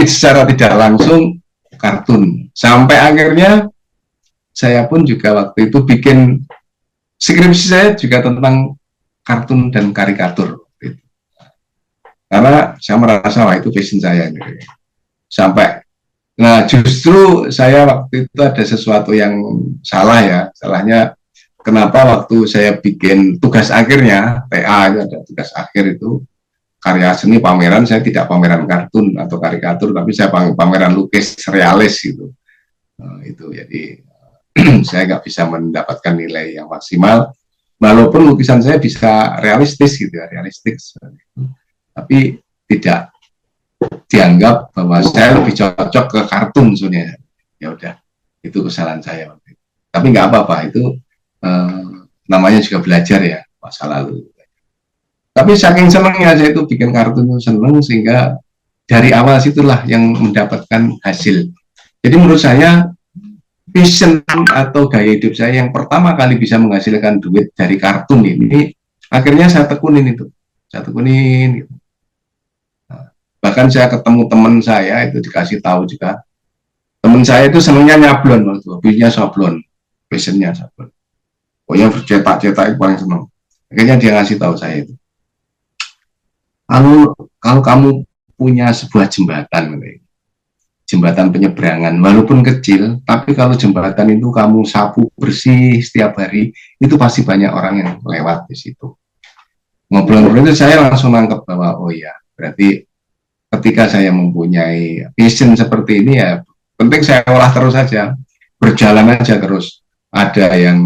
secara tidak langsung kartun. Sampai akhirnya saya pun juga waktu itu bikin skripsi saya juga tentang kartun dan karikatur. Karena saya merasa wah itu passion saya. Sampai, nah justru saya waktu itu ada sesuatu yang salah ya. Salahnya kenapa waktu saya bikin tugas akhirnya, TA itu ada tugas akhir itu, karya seni pameran, saya tidak pameran kartun atau karikatur, tapi saya pameran lukis realis gitu. Nah, itu jadi saya nggak bisa mendapatkan nilai yang maksimal, walaupun lukisan saya bisa realistis gitu ya, realistis, tapi tidak dianggap bahwa saya lebih cocok ke kartun sebenarnya. Ya udah, itu kesalahan saya waktu itu. Tapi nggak apa-apa, itu namanya juga belajar ya masa lalu. Tapi saking senangnya saya itu bikin kartun itu seneng sehingga dari awal situlah yang mendapatkan hasil. Jadi menurut saya passion atau gaya hidup saya yang pertama kali bisa menghasilkan duit dari kartun ini, akhirnya saya tekunin itu, saya tekunin. Gitu. Nah, bahkan saya ketemu teman saya itu dikasih tahu juga, teman saya itu senangnya nyablon, hobinya sablon, passionnya sablon. Pokoknya bercetak-cetak itu paling senang. Akhirnya dia ngasih tahu saya itu. Kalau kamu punya sebuah jembatan penyeberangan, walaupun kecil, tapi kalau jembatan itu kamu sapu bersih setiap hari, itu pasti banyak orang yang lewat di situ. Ngobrol-ngobrol itu saya langsung nangkep bahwa, oh ya, berarti ketika saya mempunyai passion seperti ini ya, penting saya olah terus saja, berjalan aja terus. Ada yang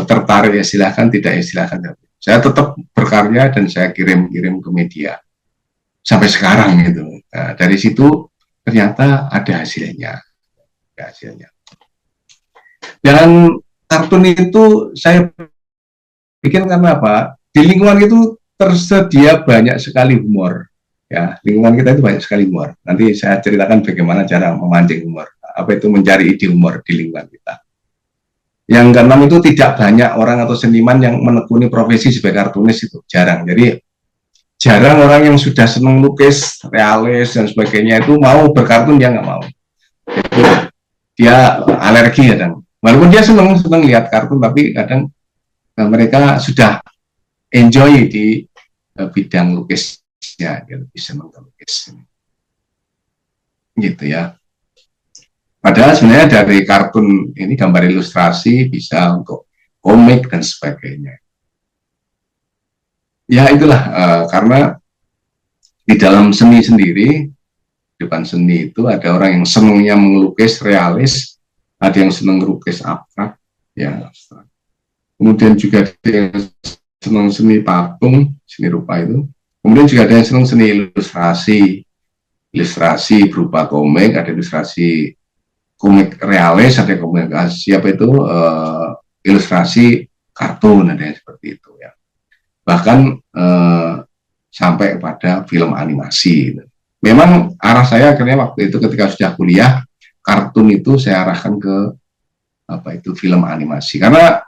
tertarik ya silahkan, tidak ya silahkan. Saya tetap berkarya dan saya kirim-kirim ke media. Sampai sekarang gitu. Nah, dari situ ternyata ada hasilnya. Dan kartun itu saya bikin karena apa? Di lingkungan itu tersedia banyak sekali humor. Ya, lingkungan kita itu banyak sekali humor. Nanti saya ceritakan bagaimana cara memancing humor. Apa itu mencari ide humor di lingkungan kita. Yang keenam itu tidak banyak orang atau seniman yang menekuni profesi sebagai kartunis itu jarang. Jadi jarang orang yang sudah senang lukis, realis dan sebagainya itu mau berkartun, dia nggak mau. Itu dia alergi kadang. Walaupun dia senang lihat kartun, tapi kadang mereka sudah enjoy di bidang lukisnya, dia lebih senang lukis. Gitu ya. Padahal sebenarnya dari kartun ini gambar ilustrasi bisa untuk komik dan sebagainya. Ya itulah karena di dalam seni sendiri, depan seni itu ada orang yang senangnya melukis realis, ada yang senang melukis abstrak, ya abstrak. Kemudian juga ada yang senang seni patung, seni rupa itu. Kemudian juga ada yang senang seni ilustrasi, ilustrasi berupa komik, ada ilustrasi komik realis, ada komik siapa itu ilustrasi kartun, ada yang seperti itu ya. Bahkan sampai pada film animasi. Memang arah saya akhirnya waktu itu ketika sudah kuliah, kartun itu saya arahkan ke apa itu film animasi. Karena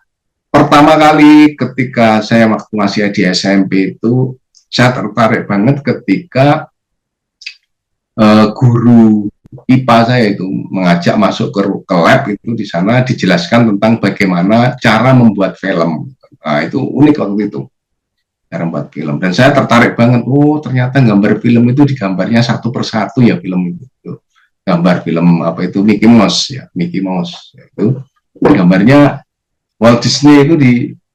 pertama kali ketika saya waktu masih di SMP itu saya tertarik banget ketika guru IPA saya itu mengajak masuk ke lab itu, di sana dijelaskan tentang bagaimana cara membuat film. Nah, itu unik waktu itu, cara membuat film. Dan saya tertarik banget, oh ternyata gambar film itu digambarnya satu persatu ya film itu. Gambar film apa itu Mickey Mouse ya, Mickey Mouse ya, itu gambarnya Walt Disney itu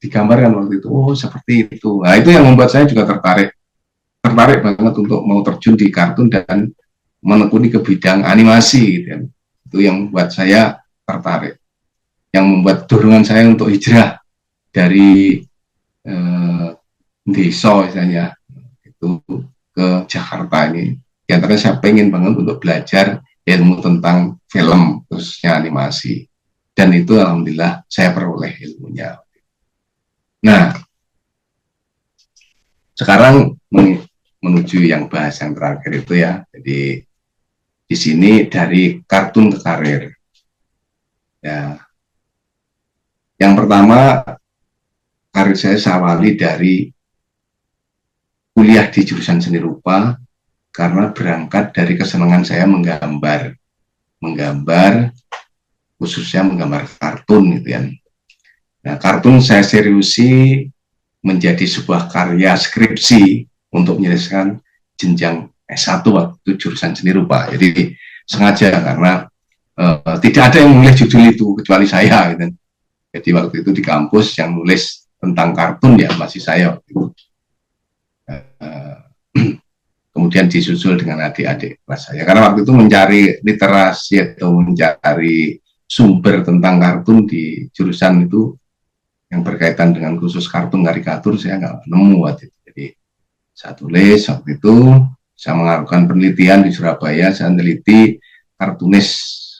digambarkan waktu itu. Oh seperti itu. Nah itu yang membuat saya juga tertarik banget untuk mau terjun di kartun dan menekuni ke bidang animasi gitu ya. Itu yang membuat saya tertarik, yang membuat dorongan saya untuk hijrah dari desa misalnya itu ke Jakarta ini. Yang terakhir saya pengen banget untuk belajar ilmu tentang film khususnya animasi, dan itu alhamdulillah saya peroleh ilmunya. Nah sekarang menuju yang bahas yang terakhir itu ya. Jadi di sini dari kartun ke karir. Ya, yang pertama karir saya awali dari kuliah di jurusan seni rupa karena berangkat dari kesenangan saya menggambar khususnya menggambar kartun gitu ya. Nah, kartun saya seriusi menjadi sebuah karya skripsi untuk menyelesaikan jenjang S1 waktu jurusan seni rupa. Jadi sengaja karena tidak ada yang menulis judul itu kecuali saya gitu. Jadi waktu itu di kampus yang nulis tentang kartun ya masih saya waktu itu. Kemudian disusul dengan adik-adik kelas saya. Karena waktu itu mencari literasi atau mencari sumber tentang kartun di jurusan itu yang berkaitan dengan khusus kartun karikatur saya nggak nemu waktu itu. Jadi saya tulis waktu itu, saya melakukan penelitian di Surabaya, saya meneliti kartunis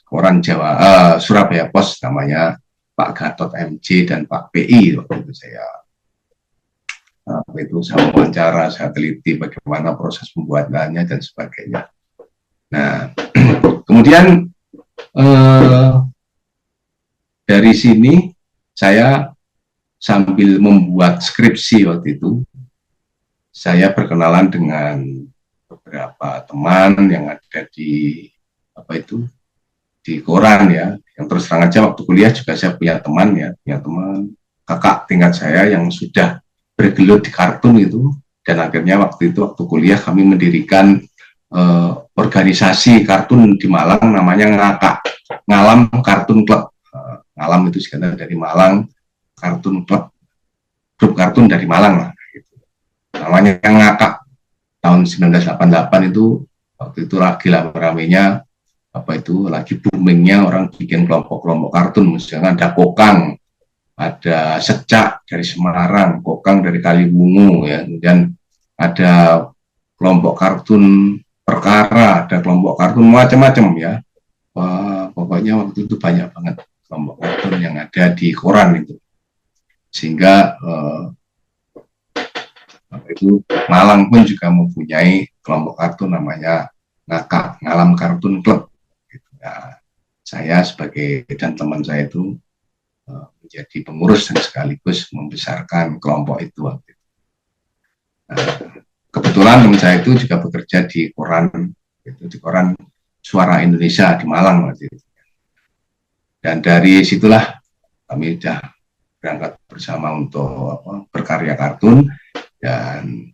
koran Jawa, Surabaya Post namanya Pak Gatot MC dan Pak PI. Waktu itu saya wawancara, saya teliti bagaimana proses pembuatannya dan sebagainya. Nah, kemudian dari sini saya sambil membuat skripsi waktu itu, saya berkenalan dengan beberapa teman yang ada di apa itu di koran ya. Yang terus terang aja waktu kuliah juga saya punya teman kakak tingkat saya yang sudah bergelut di kartun itu, dan akhirnya waktu kuliah kami mendirikan organisasi kartun di Malang namanya Ngalam Kartun Club. Ngalam itu sekarang dari Malang, Kartun Club, grup kartun dari Malang lah gitu. Namanya Ngakak. Tahun 1988 itu, waktu itu lagi ramenya lagi boomingnya orang bikin kelompok-kelompok kartun. Misalnya ada Kokang, ada Secak dari Semarang, Kokang dari Kaliwungu ya, kemudian ada kelompok kartun Perkara, ada kelompok kartun macam-macam ya. Wah, pokoknya waktu itu banyak banget kelompok kartun yang ada di koran itu, sehingga itu Malang pun juga mempunyai kelompok kartun namanya Ngalam Kartun Club. Nah, saya sebagai dan teman saya itu menjadi pengurus dan sekaligus membesarkan kelompok itu waktu itu. Nah, kebetulan teman saya itu juga bekerja di koran Suara Indonesia di Malang waktu itu. Dan dari situlah kami sudah berangkat bersama untuk berkarya kartun, dan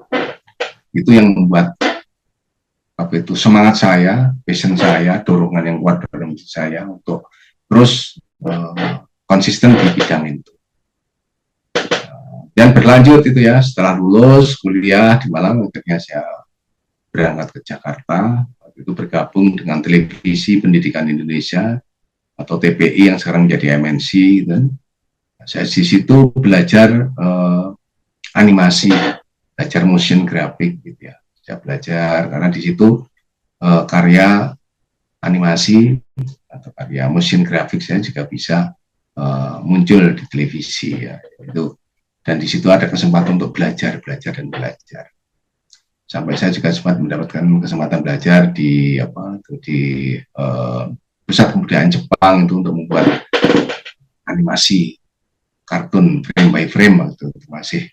itu yang membuat semangat saya, passion saya, dorongan yang kuat dalam diri saya untuk terus konsisten di bidang itu. Dan berlanjut itu ya, setelah lulus kuliah di Malang, akhirnya saya berangkat ke Jakarta, waktu itu bergabung dengan Televisi Pendidikan Indonesia atau TPI yang sekarang menjadi MNC, dan saya di situ belajar animasi, belajar motion graphic gitu ya. Saya belajar karena di situ karya animasi atau karya motion graphic saya juga bisa muncul di televisi ya. Itu, dan di situ ada kesempatan untuk belajar dan belajar. Sampai saya juga sempat mendapatkan kesempatan belajar di pusat kebudayaan Jepang itu untuk membuat animasi kartun frame by frame waktu itu masih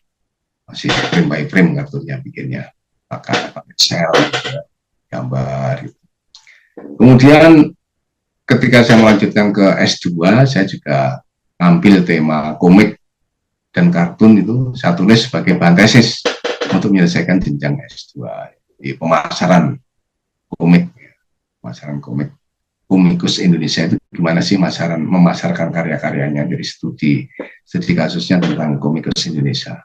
frame by frame kartunnya bikinnya pakai Excel gambar gitu. Kemudian ketika saya melanjutkan ke S2 saya juga ambil tema komik dan kartun itu saya tulis sebagai bahan tesis untuk menyelesaikan jenjang S2 di pemasaran komik. Komikus Indonesia itu gimana sih memasarkan karya-karyanya dari studi kasusnya tentang komikus Indonesia.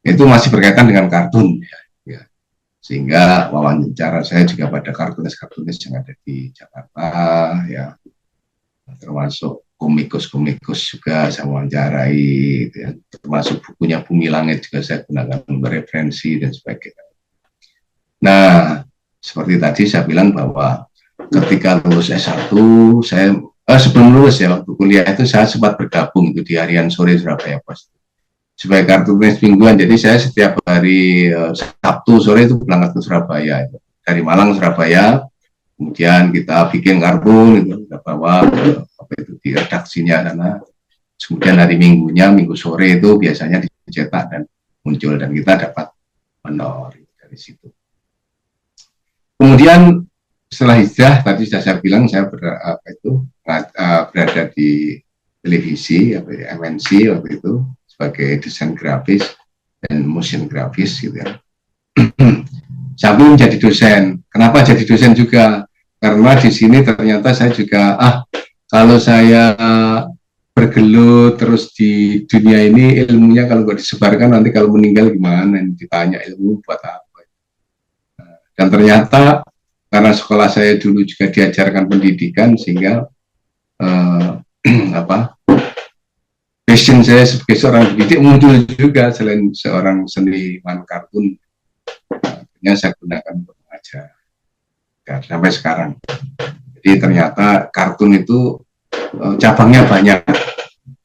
Itu masih berkaitan dengan kartun ya. Sehingga wawancara saya juga pada kartunis yang ada di Jakarta ya, termasuk komikus juga saya wawancarai ya. Termasuk bukunya Bumi Langit juga saya gunakan untuk referensi dan sebagainya. Nah, seperti tadi saya bilang bahwa ketika lulus S1 saya sebelum lulus ya, waktu kuliah itu saya sempat bergabung itu di Harian Sore Surabaya Post sebagai kartunis mingguan. Jadi saya setiap hari Sabtu sore itu berangkat ke Surabaya dari Malang Surabaya, kemudian kita bikin kartun itu kita bawa di redaksinya sana. Kemudian hari minggu sore itu biasanya dicetak dan muncul dan kita dapat honor dari situ. Kemudian setelah hijrah tadi sudah saya bilang saya berada di televisi MNC waktu itu sebagai desain grafis dan motion grafis gitu ya. Saya pun jadi dosen. Kenapa jadi dosen juga? Karena di sini ternyata saya juga kalau saya bergelut terus di dunia ini ilmunya kalau nggak disebarkan nanti kalau meninggal gimana? Ditanya ilmu buat apa? Dan ternyata karena sekolah saya dulu juga diajarkan pendidikan sehingga passion saya sebagai seorang pendidik muncul juga selain seorang seniman kartun. Akhirnya saya gunakan untuk mengajar sampai sekarang. Jadi ternyata kartun itu cabangnya banyak,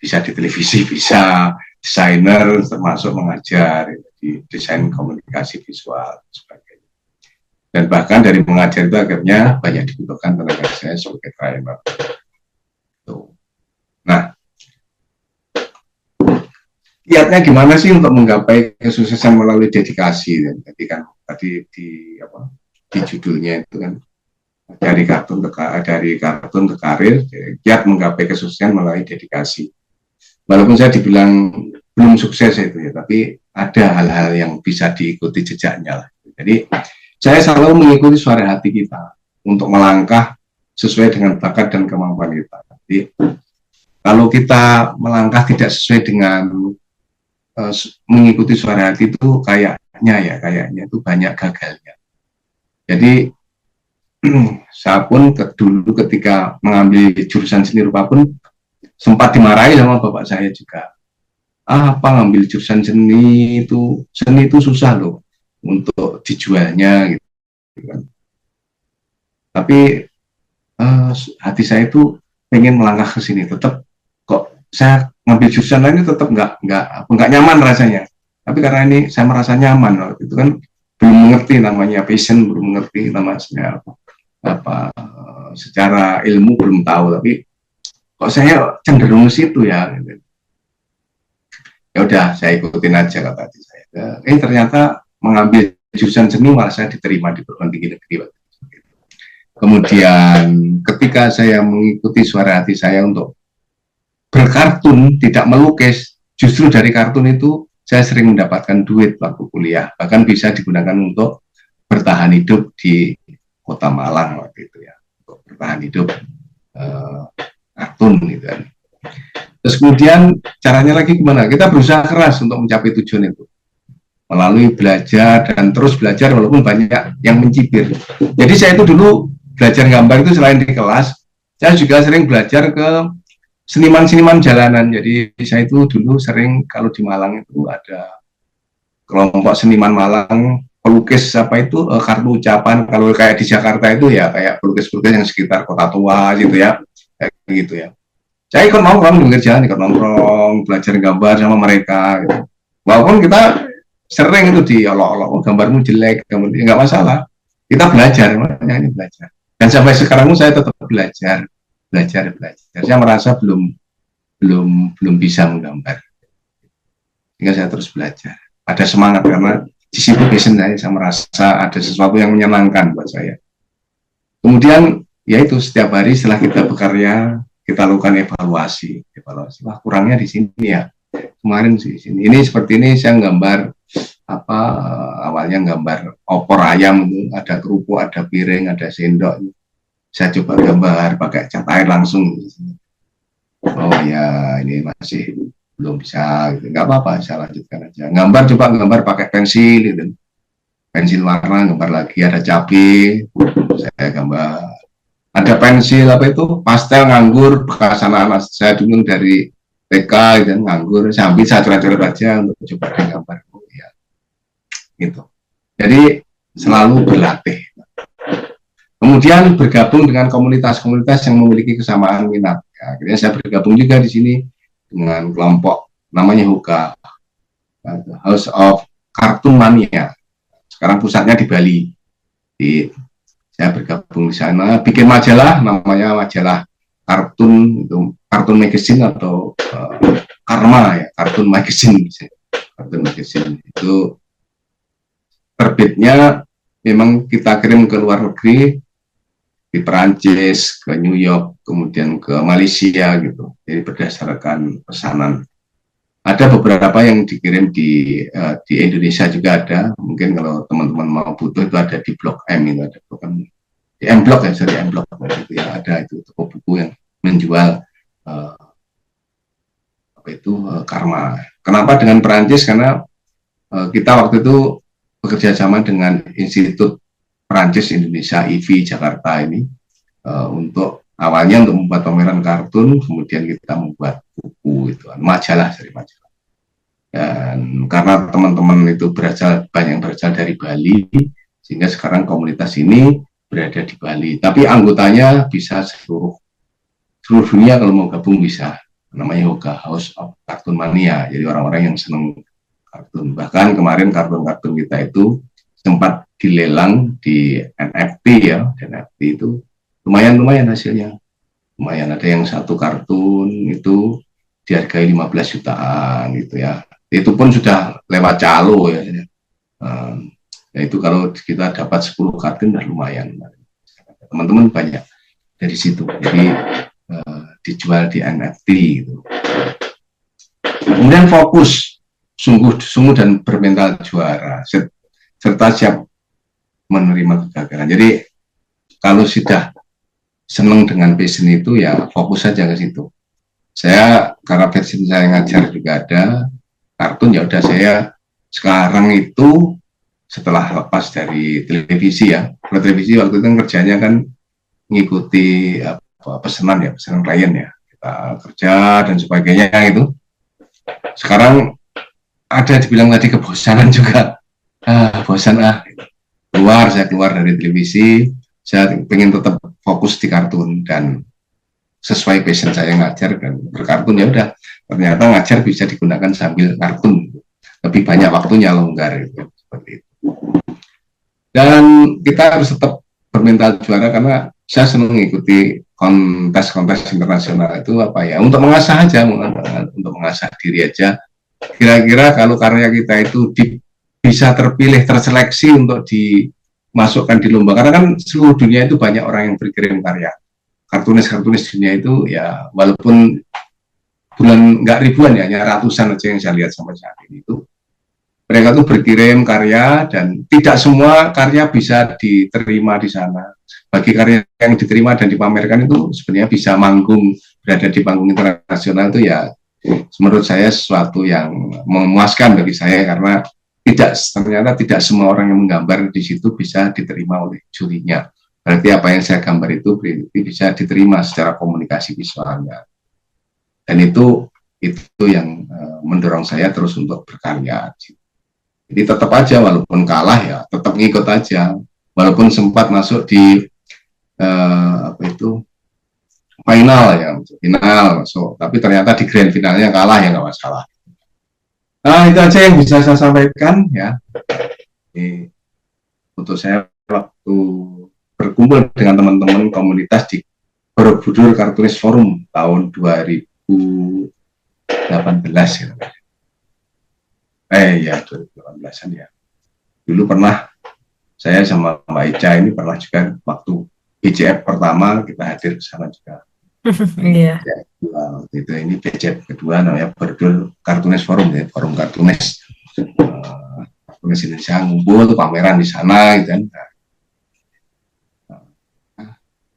bisa di televisi, bisa desainer termasuk mengajar di desain komunikasi visual sebagainya. Dan bahkan dari mengajar itu akhirnya banyak dibutuhkan tenaga saya sebagai trainer. Nah, kiatnya gimana sih untuk menggapai kesuksesan melalui dedikasi? Jadi kan tadi di judulnya itu kan dari kartun ke karir, kiat menggapai kesuksesan melalui dedikasi. Walaupun saya dibilang belum sukses itu ya, tapi ada hal-hal yang bisa diikuti jejaknya lah. Jadi saya selalu mengikuti suara hati kita untuk melangkah sesuai dengan bakat dan kemampuan kita. Jadi kalau kita melangkah tidak sesuai dengan mengikuti suara hati itu kayaknya itu banyak gagalnya. Jadi saya pun dulu ketika mengambil jurusan seni rupa pun sempat dimarahi sama bapak saya juga. Apa ngambil jurusan seni itu susah loh untuk dijualnya gitu kan. Tapi hati saya itu pengen melangkah ke sini, tetap kok saya ngambil jurusan lain itu tetap nggak nyaman rasanya. Tapi karena ini saya merasa nyaman loh, itu kan belum mengerti namanya passion, belum mengerti namanya apa secara ilmu belum tahu, tapi kok saya cenderung ke situ ya. Gitu. Ya udah saya ikutin aja kata hati saya. Ternyata mengambil jurusan seni malah saya diterima di perguruan tinggi negeri. Kemudian ketika saya mengikuti suara hati saya untuk berkartun, tidak melukis, justru dari kartun itu saya sering mendapatkan duit waktu kuliah, bahkan bisa digunakan untuk bertahan hidup di Kota Malang waktu itu ya, untuk bertahan hidup kartun gitu kan. Terus kemudian caranya lagi gimana? Kita berusaha keras untuk mencapai tujuan itu melalui belajar dan terus belajar walaupun banyak yang mencibir. Jadi saya itu dulu belajar gambar itu selain di kelas, saya juga sering belajar ke seniman-seniman jalanan. Jadi saya itu dulu sering kalau di Malang itu ada kelompok seniman Malang pelukis apa itu kartu ucapan. Kalau kayak di Jakarta itu ya kayak pelukis-pelukis yang sekitar Kota Tua gitu ya, kayak gitu ya. Saya ikut nongkrong di pinggir jalan, ikut nongkrong, belajar gambar sama mereka. Gitu. Walaupun kita sering itu diolok-olok, oh, gambarmu jelek, gambarmu nggak masalah. Kita belajar, makanya ini belajar. Dan sampai sekarang saya tetap belajar, belajar. Saya merasa belum belum belum bisa menggambar, sehingga saya terus belajar. Ada semangat karena di situ biasanya saya merasa ada sesuatu yang menyenangkan buat saya. Kemudian ya itu setiap hari setelah kita berkarya kita lakukan evaluasi. Wah kurangnya di sini ya. Kemarin sih sini. Ini seperti ini saya gambar apa awalnya gambar opor ayam itu ada kerupuk, ada piring, ada sendok. Saya coba gambar pakai cat air langsung. Oh ya ini masih belum bisa, gitu. Nggak apa-apa, saya lanjutkan aja. Gambar coba gambar pakai pensil, gitu. Pensil warna, gambar lagi ada cabai, saya gambar. Ada pensil apa itu pastel nganggur bekas anak-anak saya dulu dari TK gitu, nganggur, sambil saya coret-coret aja untuk coba gambar. Oh, ya, gitu. Jadi selalu berlatih. Kemudian bergabung dengan komunitas-komunitas yang memiliki kesamaan minat. Ya, akhirnya saya bergabung juga di sini dengan kelompok namanya HOKA, House of Cartoon Mania. Sekarang pusatnya di Bali. Saya bergabung di sana, bikin majalah, namanya majalah kartun, itu kartun magazine atau Karma ya, kartun magazine. Kartun magazine itu terbitnya memang kita kirim ke luar negeri, di Perancis, ke New York, kemudian ke Malaysia gitu. Jadi berdasarkan pesanan. Ada beberapa yang dikirim di Indonesia juga ada. Mungkin kalau teman-teman mau butuh itu ada di Blok M itu ada di M Blok ya, sorry M Blok itu ya ada itu toko buku yang menjual apa itu Karma. Kenapa dengan Perancis? Karena kita waktu itu bekerja sama dengan Institut Perancis Indonesia IV Jakarta ini untuk awalnya untuk membuat pameran kartun, kemudian kita membuat buku itu majalah dari majalah. Dan karena teman-teman itu banyak yang berasal dari Bali, sehingga sekarang komunitas ini berada di Bali. Tapi anggotanya bisa seluruh dunia, kalau mau gabung bisa. Namanya HOKA, House of Cartoon Mania. Jadi orang-orang yang senang kartun. Bahkan kemarin kartun-kartun kita itu sempat dilelang di NFT ya. NFT itu lumayan hasilnya. Lumayan, ada yang satu kartun itu dihargai 15 jutaan gitu ya. Itu pun sudah lewat calo ya. Ya itu kalau kita dapat 10 kartun udah lumayan. Teman-teman banyak dari situ. Jadi dijual di NFT gitu. Kemudian fokus sungguh dan bermental juara serta siap menerima kegagalan. Jadi kalau sudah senang dengan passion itu ya fokus saja ke situ. Saya karena passion saya ngajar juga ada kartun, ya udah saya sekarang itu setelah lepas dari televisi ya. Kalau televisi waktu itu kan kerjanya kan mengikuti pesanan klien ya. Kita kerja dan sebagainya itu. Sekarang ada dibilang tadi kebosanan juga. Bosan saya keluar dari televisi, saya ingin tetap fokus di kartun dan sesuai passion saya ngajar dan berkartun, ya udah ternyata ngajar bisa digunakan sambil kartun, lebih banyak waktunya, longgar gitu, seperti itu. Dan kita harus tetap bermental juara karena saya senang mengikuti kontes-kontes internasional itu apa ya, untuk mengasah aja, untuk mengasah diri aja. Kira-kira kalau karya kita itu bisa terpilih, terseleksi untuk dimasukkan di lomba, karena kan seluruh dunia itu banyak orang yang berkirim karya. Kartunis dunia itu ya walaupun nggak ribuan ya, hanya ratusan aja yang saya lihat sampai saat ini itu. Mereka tuh berkirim karya dan tidak semua karya bisa diterima di sana. Bagi karya yang diterima dan dipamerkan itu sebenarnya bisa manggung, berada di panggung internasional itu ya menurut saya sesuatu yang memuaskan bagi saya, karena ternyata tidak semua orang yang menggambar di situ bisa diterima oleh jurinya. Berarti apa yang saya gambar itu bisa diterima secara komunikasi visualnya. Dan itu yang mendorong saya terus untuk berkarya. Jadi tetap aja walaupun kalah ya tetap ngikut aja. Walaupun sempat masuk di apa itu final ya, final. So, tapi ternyata di grand finalnya kalah ya nggak masalah. Nah itu aja yang bisa saya sampaikan ya. Jadi, untuk saya waktu berkumpul dengan teman-teman komunitas di Borobudur Cartoonist Forum tahun 2018 ya. Ya 2018an ya. Dulu pernah saya sama Mbak Ica ini pernah juga waktu BCF pertama kita hadir ke sana juga. Iya. Waktu itu ini BCF kedua namanya Borobudur Cartoonist Forum ya, forum kartunis. Kartunis Indonesia ngumpul pameran di sana gitu kan.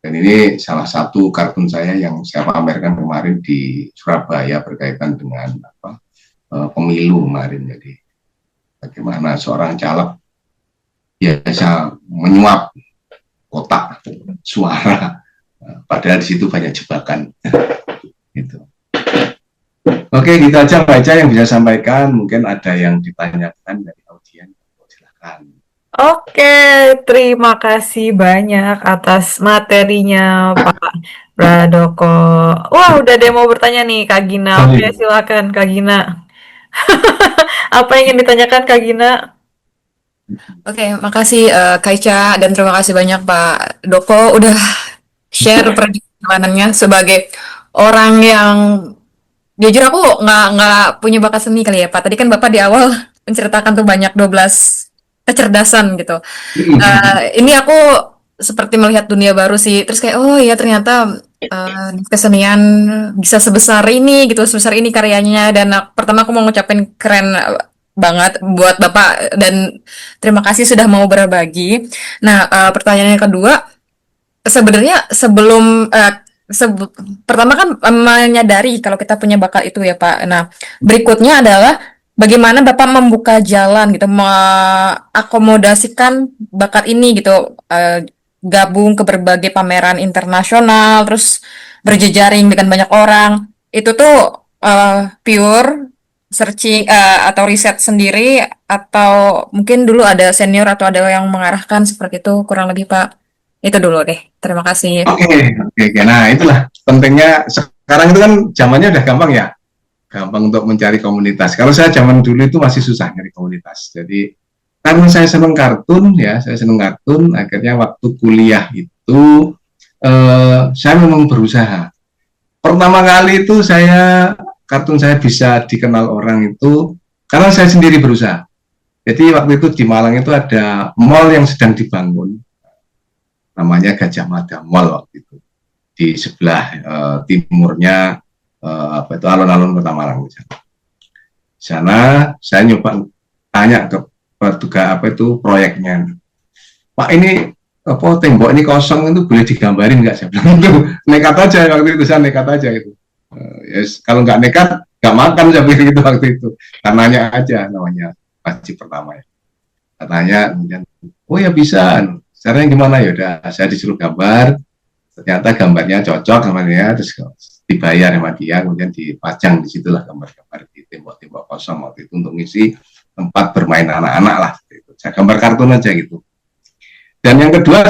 Dan ini salah satu kartun saya yang saya pamerkan kemarin di Surabaya berkaitan dengan pemilu kemarin. Jadi bagaimana seorang caleg biasa menyuap kotak suara, padahal di situ banyak jebakan. Gitu. Oke, gitu aja Mbak Ica yang bisa sampaikan. Mungkin ada yang ditanyakan dari audiens. Silakan. Oke, terima kasih banyak atas materinya Pak Bradoko. Wah, udah ada yang mau bertanya nih Kak Gina. Oke, silakan Kak Gina. Apa yang ingin ditanyakan Kak Gina? Oke, makasih Kak Ica dan terima kasih banyak Pak Doko udah share perjalanannya sebagai orang yang jujur aku nggak punya bakat seni kali ya Pak. Tadi kan Bapak di awal menceritakan tuh banyak 12 kecerdasan gitu. Ini aku seperti melihat dunia baru sih. Terus kayak oh ya ternyata kesenian bisa sebesar ini gitu, sebesar ini karyanya. Dan pertama aku mau ngucapin keren banget buat Bapak dan terima kasih sudah mau berbagi. Nah, pertanyaan yang kedua, sebenarnya pertama kan menyadari kalau kita punya bakat itu ya Pak. Nah, berikutnya adalah bagaimana Bapak membuka jalan gitu, mengakomodasikan bakat ini gitu, gabung ke berbagai pameran internasional, terus berjejaring dengan banyak orang. Itu tuh pure searching atau riset sendiri atau mungkin dulu ada senior atau ada yang mengarahkan seperti itu kurang lebih Pak. Itu dulu deh. Terima kasih. Oke. Nah itulah pentingnya sekarang itu kan zamannya udah gampang ya, gampang untuk mencari komunitas. Kalau saya zaman dulu itu masih susah nyari komunitas. Jadi karena saya senang kartun ya, akhirnya waktu kuliah itu saya memang berusaha. Pertama kali itu kartun saya bisa dikenal orang itu karena saya sendiri berusaha. Jadi waktu itu di Malang itu ada mall yang sedang dibangun, namanya Gajah Mada Mall waktu itu. Di sebelah timurnya alun-alun Kota Malang. Di sana saya nyoba tanya ke petugas proyeknya, Pak ini tembok ini kosong itu boleh digambarin nggak? Saya bilang itu nekat aja waktu itu, saya nekat aja itu. Yes, kalau nggak nekat nggak makan, saya bilang gitu waktu itu. Tananya aja namanya wajib pertama ya. Katanya kemudian oh ya bisa, caranya gimana ya? Udah saya disuruh gambar, ternyata gambarnya cocok gambarnya, terus dibayar sama dia, kemudian dipajang di situlah gambar-gambar di tembok-tembok kosong waktu itu untuk ngisi tempat bermain anak-anak lah. Gitu. Saya gambar kartun aja gitu. Dan yang kedua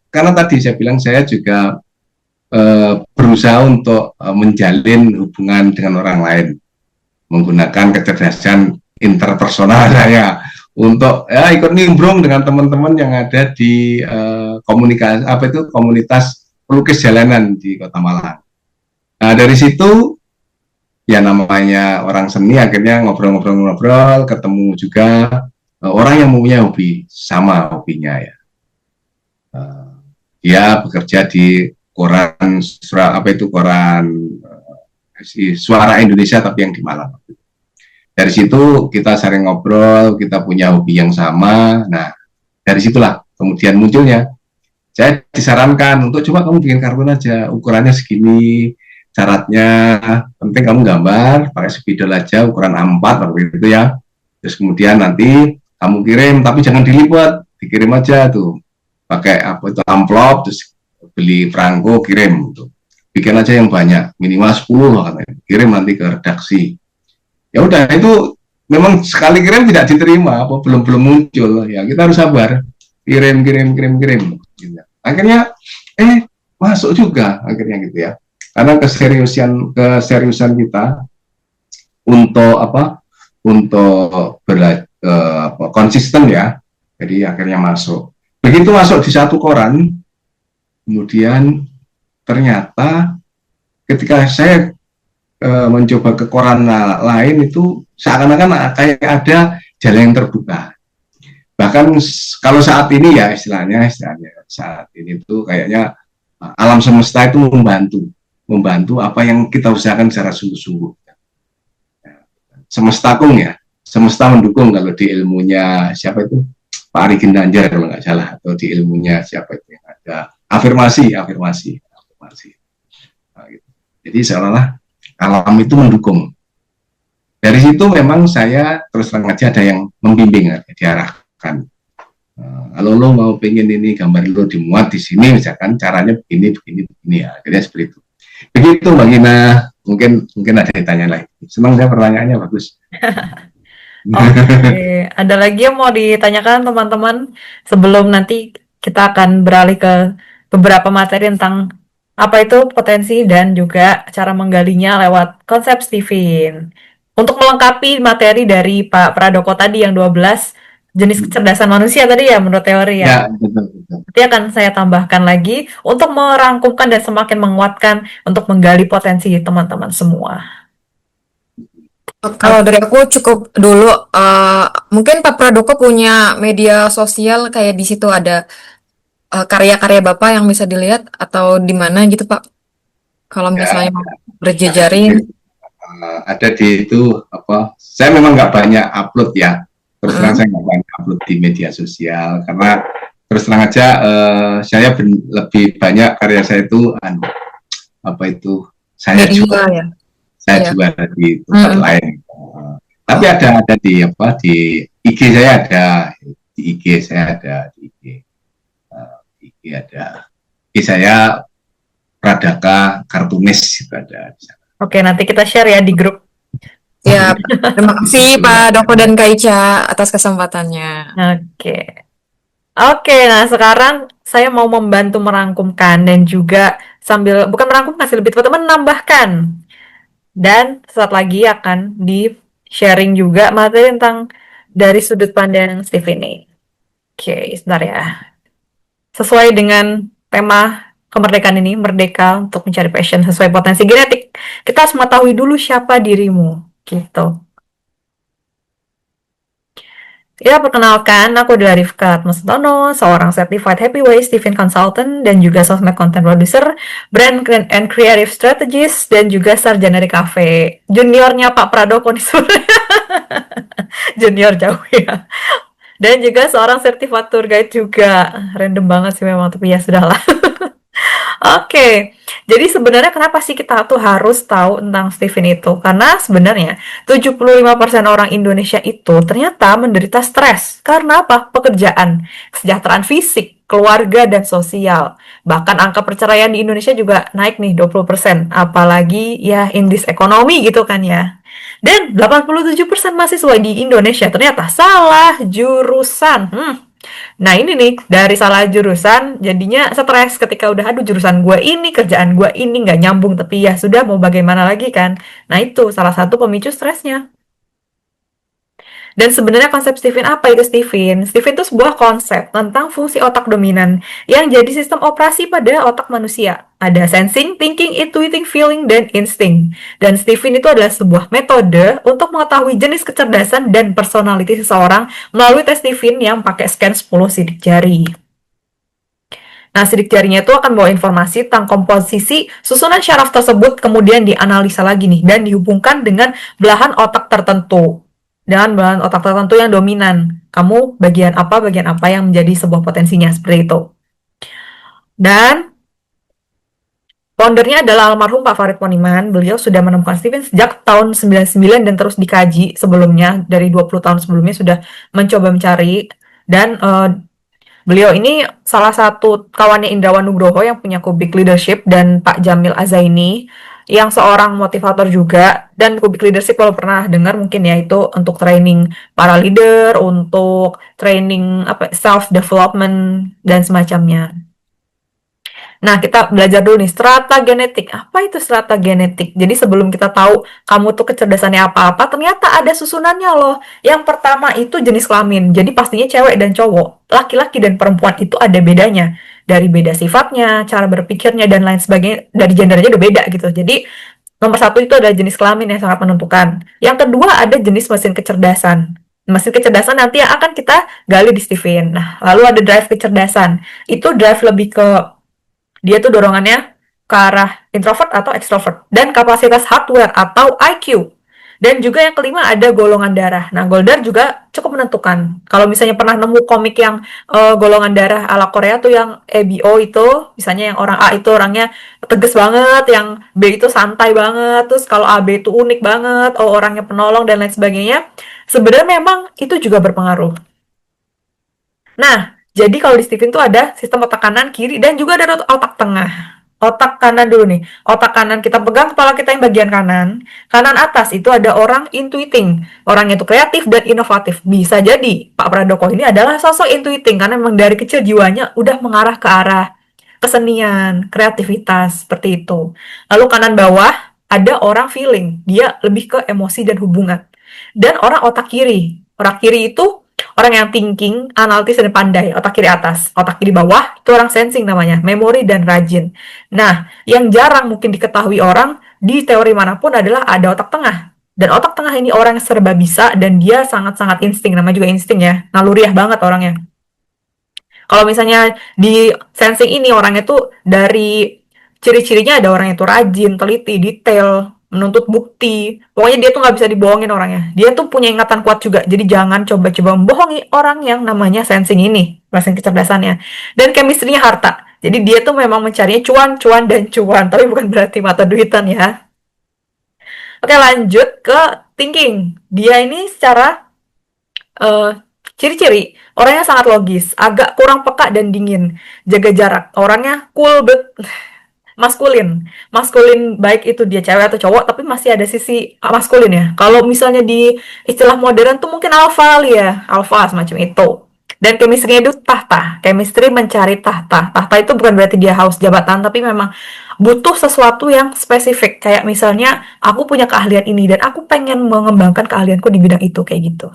karena tadi saya bilang saya juga berusaha untuk menjalin hubungan dengan orang lain, menggunakan kecerdasan interpersonal saya untuk ikut nimbrung dengan teman-teman yang ada di komunitas pelukis jalanan di Kota Malang. Nah dari situ ya namanya orang seni akhirnya ngobrol-ngobrol, ketemu juga orang yang mempunyai hobi sama hobinya ya. Dia bekerja di koran Suara Indonesia tapi yang di Malang. Dari situ kita sering ngobrol, kita punya hobi yang sama. Nah dari situlah kemudian munculnya saya disarankan untuk coba kamu bikin kartun aja, ukurannya segini, syaratnya penting kamu gambar pakai spidol aja ukuran A4 waktu itu ya. Terus kemudian nanti kamu kirim, tapi jangan dilipat, dikirim aja tuh pakai amplop, terus beli perangko kirim gitu. bikin aja yang banyak, minimal 10 katanya, kirim nanti ke redaksi. Ya udah, itu memang sekali kirim tidak diterima, apa belum belum muncul, ya kita harus sabar, kirim. Gitu. Akhirnya masuk juga akhirnya gitu ya, karena keseriusan kita untuk konsisten ya, jadi akhirnya masuk. Begitu masuk di satu koran, kemudian ternyata ketika saya mencoba ke koran lain itu seakan-akan kayak ada jalan yang terbuka. Bahkan kalau saat ini ya istilahnya saat ini tuh kayaknya alam semesta itu membantu apa yang kita usahakan secara sungguh-sungguh. Semesta kung ya, semesta mendukung kalau di ilmunya siapa itu Pak Ari Ginanjar kalau nggak salah, atau di ilmunya siapa itu yang ada afirmasi. Nah, gitu. Jadi seolah-olah alam itu mendukung. Dari situ memang saya terus terang aja ada yang membimbing, diarahkan. Kalau lo mau pengen ini gambar lo dimuat di sini, misalkan caranya begini ya, akhirnya seperti itu. Begitu Mbak Gina, mungkin ada yang tanya lagi. Senang saya pertanyaannya, bagus. Oke, ada lagi yang mau ditanyakan teman-teman sebelum nanti kita akan beralih ke beberapa materi tentang apa itu potensi dan juga cara menggalinya lewat konsep Stephen. Untuk melengkapi materi dari Pak Pradoko tadi yang 12 jenis kecerdasan manusia tadi ya menurut teori ya. Ya, betul. Nanti akan saya tambahkan lagi untuk merangkumkan dan semakin menguatkan untuk menggali potensi teman-teman semua. Kalau dari aku cukup dulu, mungkin Pak Pradoko punya media sosial kayak di situ ada karya-karya Bapak yang bisa dilihat atau di mana gitu Pak? Kalau misalnya mau berjejaring. Ada di itu saya memang nggak banyak upload ya, terus terang saya nggak banyak upload di media sosial karena terus terang aja saya lebih banyak karya saya itu saya Media, ya. jual di tempat lain. Tapi ada di IG saya ada, di IG ada. IG saya Pradaka Kartunis itu ada di sana. Oke, nanti kita share ya di grup. Ya, terima kasih Pak Doko dan Kak Ica atas kesempatannya. Oke, nah sekarang saya mau membantu merangkumkan dan juga bukan merangkumkan sih, lebih tepat menambahkan. Dan saat lagi akan di-sharing juga materi tentang dari sudut pandang Stephen ini. Oke, sebentar ya. Sesuai dengan tema kemerdekaan ini, merdeka untuk mencari passion sesuai potensi genetik. Kita harus mengetahui dulu siapa dirimu, gitu. Ya, perkenalkan, aku adalah Rifka Atmastono, seorang Certified Happy Way Stephen Consultant, dan juga Sosmed Content Producer, Brand and Creative Strategist, dan juga sarjana di cafe. Juniornya Pak Pradoko nih sebenarnya. Junior jauh ya. Dan juga seorang Certified Tour Guide juga. Random banget sih memang, tapi ya sudahlah. Oke, jadi sebenarnya kenapa sih kita tuh harus tahu tentang Stephen itu? Karena sebenarnya 75% orang Indonesia itu ternyata menderita stres. Karena apa? Pekerjaan, kesejahteraan fisik, keluarga, dan sosial. Bahkan angka perceraian di Indonesia juga naik nih 20%. Apalagi ya in this economy gitu kan ya. Dan 87% mahasiswa di Indonesia ternyata salah jurusan. Nah ini nih, dari salah jurusan jadinya stres ketika udah aduh jurusan gue ini, kerjaan gue ini nggak nyambung, tapi ya sudah mau bagaimana lagi kan. Nah itu salah satu pemicu stresnya. Dan sebenarnya konsep Stephen apa itu Stephen? Stephen itu sebuah konsep tentang fungsi otak dominan yang jadi sistem operasi pada otak manusia. Ada sensing, thinking, intuiting, feeling, dan insting. Dan Stephen itu adalah sebuah metode untuk mengetahui jenis kecerdasan dan personality seseorang melalui tes Stephen yang pakai scan 10 sidik jari. Nah, sidik jarinya itu akan bawa informasi tentang komposisi susunan syaraf tersebut, kemudian dianalisa lagi nih, dan dihubungkan dengan belahan otak tertentu. Dengan belahan otak tertentu yang dominan. Kamu bagian apa yang menjadi sebuah potensinya, seperti itu. Dan foundernya adalah almarhum Pak Farid Poniman. Beliau sudah menemukan Stephen sejak tahun 99 dan terus dikaji sebelumnya. Dari 20 tahun sebelumnya sudah mencoba mencari. Dan Beliau ini salah satu kawannya Indrawan Nugroho yang punya Kubik Leadership dan Pak Jamil Azaini yang seorang motivator juga. Dan Kubik Leadership kalau pernah dengar mungkin ya, itu untuk training para leader, untuk training apa self development dan semacamnya. Nah, kita belajar dulu nih, strata genetik. Apa itu strata genetik? Jadi sebelum kita tahu kamu tuh kecerdasannya apa-apa, ternyata ada susunannya loh. Yang pertama itu jenis kelamin. Jadi pastinya cewek dan cowok, laki-laki dan perempuan itu ada bedanya. Dari beda sifatnya, cara berpikirnya, dan lain sebagainya. Dari gendernya udah beda gitu. Jadi nomor satu itu adalah jenis kelamin yang sangat menentukan. Yang kedua ada jenis mesin kecerdasan. Mesin kecerdasan nanti yang akan kita gali di Steven. Nah, lalu ada drive kecerdasan. Itu drive lebih ke dia tuh dorongannya ke arah introvert atau extrovert dan kapasitas hardware atau IQ. Dan juga yang kelima ada golongan darah. Nah, Goldar juga cukup menentukan. Kalau misalnya pernah nemu komik yang golongan darah ala Korea tuh yang EBO itu, misalnya yang orang A itu orangnya tegas banget, yang B itu santai banget, terus kalau AB itu unik banget, oh orangnya penolong dan lain sebagainya. Sebenarnya memang itu juga berpengaruh. Nah, jadi kalau di Steven tuh ada sistem otak kanan, kiri, dan juga ada otak tengah. Otak kanan dulu nih. Otak kanan kita pegang kepala kita yang bagian kanan. Kanan atas itu ada orang intuiting. Orangnya itu kreatif dan inovatif. Bisa jadi Pak Pradoko ini adalah sosok intuiting karena memang dari kecil jiwanya udah mengarah ke arah kesenian, kreativitas, seperti itu. Lalu kanan bawah ada orang feeling. Dia lebih ke emosi dan hubungan. Dan orang otak kiri. Otak kiri itu orang yang thinking, analitis, dan pandai. Otak kiri atas. Otak kiri bawah, itu orang sensing namanya. Memori dan rajin. Nah, yang jarang mungkin diketahui orang, di teori manapun adalah ada otak tengah. Dan otak tengah ini orang yang serba bisa, dan dia sangat-sangat insting. Namanya juga insting ya. Naluriah banget orangnya. Kalau misalnya di sensing ini orangnya tuh dari ciri-cirinya ada orang itu rajin, teliti, detail, menuntut bukti. Pokoknya dia tuh nggak bisa dibohongin orangnya. Dia tuh punya ingatan kuat juga. Jadi jangan coba-coba membohongi orang yang namanya sensing ini, sensing kecerdasannya. Dan chemistry-nya harta. Jadi dia tuh memang mencarinya cuan, cuan, dan cuan. Tapi bukan berarti mata duitan ya. Oke, lanjut ke thinking. Dia ini secara eh, ciri-ciri orangnya sangat logis, agak kurang peka dan dingin, jaga jarak, orangnya cool but maskulin. Maskulin baik itu dia cewek atau cowok, tapi masih ada sisi maskulin ya. Kalau misalnya di istilah modern tuh mungkin alpha kali ya, alpha semacam itu. Dan chemistry-nya itu tahta. Chemistry mencari tahta. Tahta itu bukan berarti dia haus jabatan, tapi memang butuh sesuatu yang spesifik. Kayak misalnya, aku punya keahlian ini, dan aku pengen mengembangkan keahlianku di bidang itu, kayak gitu.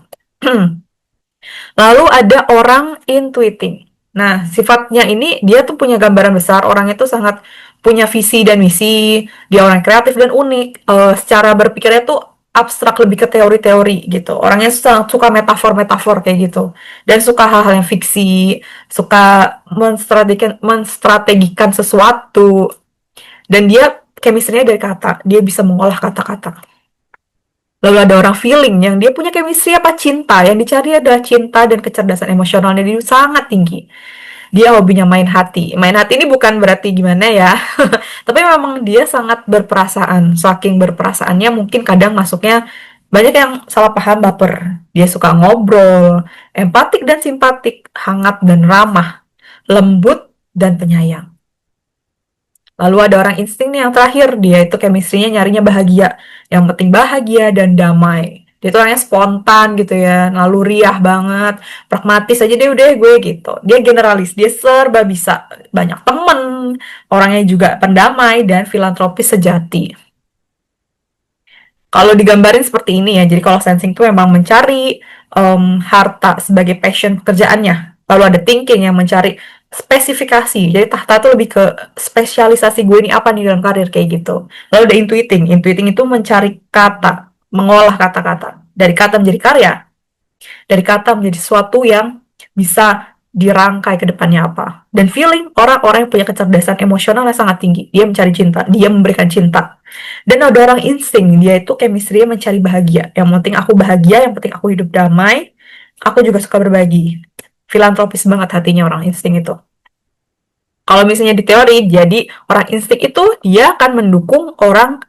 Lalu ada orang intuiting. Nah, sifatnya ini dia tuh punya gambaran besar, orangnya tuh sangat punya visi dan misi, dia orang kreatif dan unik, secara berpikirnya tuh abstrak lebih ke teori-teori gitu. Orangnya sangat suka metafor-metafor kayak gitu. Dan suka hal-hal yang fiksi, suka menstrategikan sesuatu. Dan dia chemistry-nya dari kata, dia bisa mengolah kata-kata. Lalu ada orang feeling yang dia punya chemistry apa cinta. Yang dicari adalah cinta dan kecerdasan emosionalnya dia sangat tinggi. Dia hobinya main hati. Main hati ini bukan berarti gimana ya. Tapi memang dia sangat berperasaan. Saking berperasaannya mungkin kadang masuknya banyak yang salah paham baper. Dia suka ngobrol, empatik dan simpatik, hangat dan ramah, lembut dan penyayang. Lalu ada orang insting nih yang terakhir, dia itu chemistry-nya nyarinya bahagia. Yang penting bahagia dan damai. Dia tuh orangnya spontan gitu ya, lalu riah banget, pragmatis aja deh udah gue gitu. Dia generalis, dia serba bisa, banyak temen, orangnya juga pendamai dan filantropis sejati. Kalau digambarin seperti ini ya, jadi kalau sensing itu memang mencari harta sebagai passion pekerjaannya. Lalu ada thinking yang mencari spesifikasi. Jadi tahta itu lebih ke spesialisasi gue ini apa nih dalam karir kayak gitu. Lalu ada intuiting. Intuiting itu mencari kata, mengolah kata-kata. Dari kata menjadi karya. Dari kata menjadi sesuatu yang bisa dirangkai ke depannya apa. Dan feeling, orang-orang yang punya kecerdasan emosional yang sangat tinggi. Dia mencari cinta, dia memberikan cinta. Dan ada orang insting, dia itu chemistry-nya mencari bahagia. Yang penting aku bahagia, yang penting aku hidup damai. Aku juga suka berbagi. Filantropis banget hatinya orang insting itu. Kalau misalnya di teori, jadi orang insting itu dia akan mendukung orang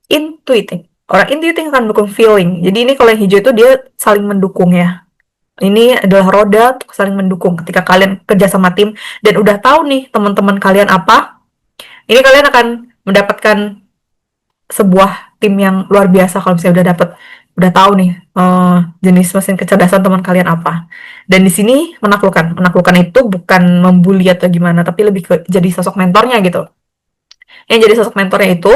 intuiting. Orang intuiting akan mendukung feeling. Jadi ini kalau yang hijau itu dia saling mendukung ya. Ini adalah roda untuk saling mendukung. Ketika kalian kerja sama tim dan udah tahu nih teman-teman kalian apa, ini kalian akan mendapatkan sebuah tim yang luar biasa kalau misalnya udah tahu nih jenis mesin kecerdasan teman kalian apa. Dan di sini menaklukkan. Menaklukkan itu bukan membuli atau gimana, tapi lebih ke jadi sosok mentornya gitu. Yang jadi sosok mentornya itu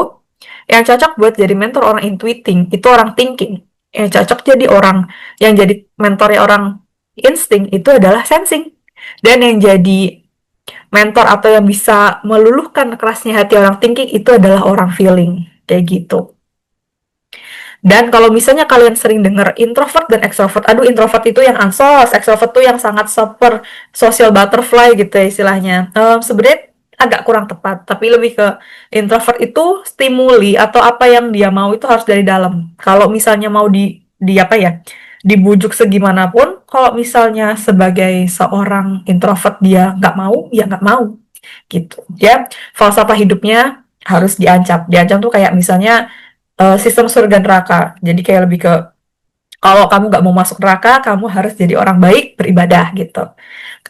yang cocok buat jadi mentor orang intuiting, itu orang thinking. Yang cocok jadi orang yang jadi mentornya orang insting itu adalah sensing. Dan yang jadi mentor atau yang bisa meluluhkan kerasnya hati orang thinking itu adalah orang feeling. Kayak gitu. Dan kalau misalnya kalian sering dengar introvert dan extrovert, aduh introvert itu yang ansos, extrovert tuh yang sangat super social butterfly gitu ya istilahnya. Sebenarnya agak kurang tepat, tapi lebih ke introvert itu stimuli atau apa yang dia mau itu harus dari dalam. Kalau misalnya mau di apa ya, dibujuk segimanapun, kalau misalnya sebagai seorang introvert dia nggak mau, ya nggak mau gitu. Dia falsafah hidupnya harus diancam. Diancam tuh kayak misalnya sistem surga neraka. Jadi kayak lebih ke kalau kamu nggak mau masuk neraka, kamu harus jadi orang baik, beribadah gitu.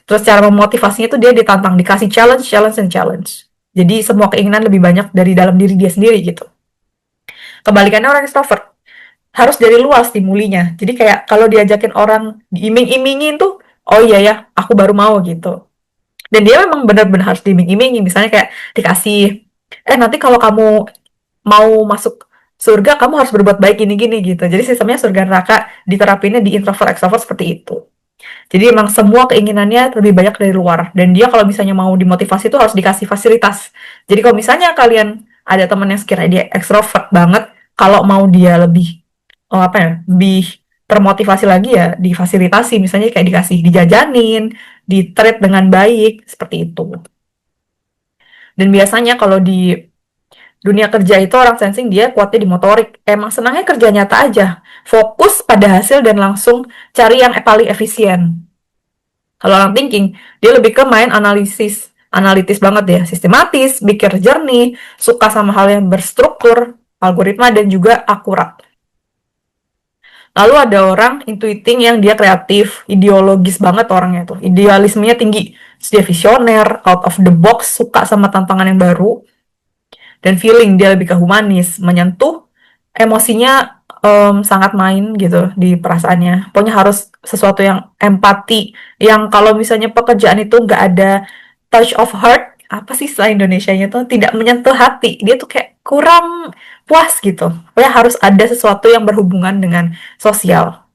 Terus cara memotivasinya itu dia ditantang, dikasih challenge, challenge, and challenge. Jadi semua keinginan lebih banyak dari dalam diri dia sendiri gitu. Kebalikannya orang extrovert harus dari luar stimulinya. Jadi kayak kalau diajakin orang diiming-imingin tuh, oh iya ya, aku baru mau gitu. Dan dia memang benar-benar harus diiming-imingi. Misalnya kayak dikasih, nanti kalau kamu mau masuk surga kamu harus berbuat baik gini-gini gitu. Jadi sistemnya surga neraka diterapinnya di introvert extrovert seperti itu. Jadi emang semua keinginannya lebih banyak dari luar. Dan dia kalau misalnya mau dimotivasi itu harus dikasih fasilitas. Jadi kalau misalnya kalian ada teman yang sekiranya dia extrovert banget, kalau mau dia lebih apa ya, lebih termotivasi lagi ya difasilitasi. Misalnya kayak dikasih dijajanin, di-treat dengan baik seperti itu. Dan biasanya kalau di dunia kerja itu orang sensing dia kuatnya di motorik. Emang senangnya kerja nyata aja. Fokus pada hasil dan langsung cari yang paling efisien. Kalau orang thinking, dia lebih ke main analisis. Analitis banget ya. Sistematis, pikir jernih, suka sama hal yang berstruktur, algoritma, dan juga akurat. Lalu ada orang intuiting yang dia kreatif, ideologis banget orangnya tuh. Idealismenya tinggi. Terus dia visioner, out of the box, suka sama tantangan yang baru dan feeling dia lebih ke humanis, menyentuh emosinya sangat main gitu di perasaannya. Pokoknya harus sesuatu yang empati, yang kalau misalnya pekerjaan itu nggak ada touch of heart, apa sih istilah Indonesianya tuh tidak menyentuh hati, dia tuh kayak kurang puas gitu. Pokoknya harus ada sesuatu yang berhubungan dengan sosial.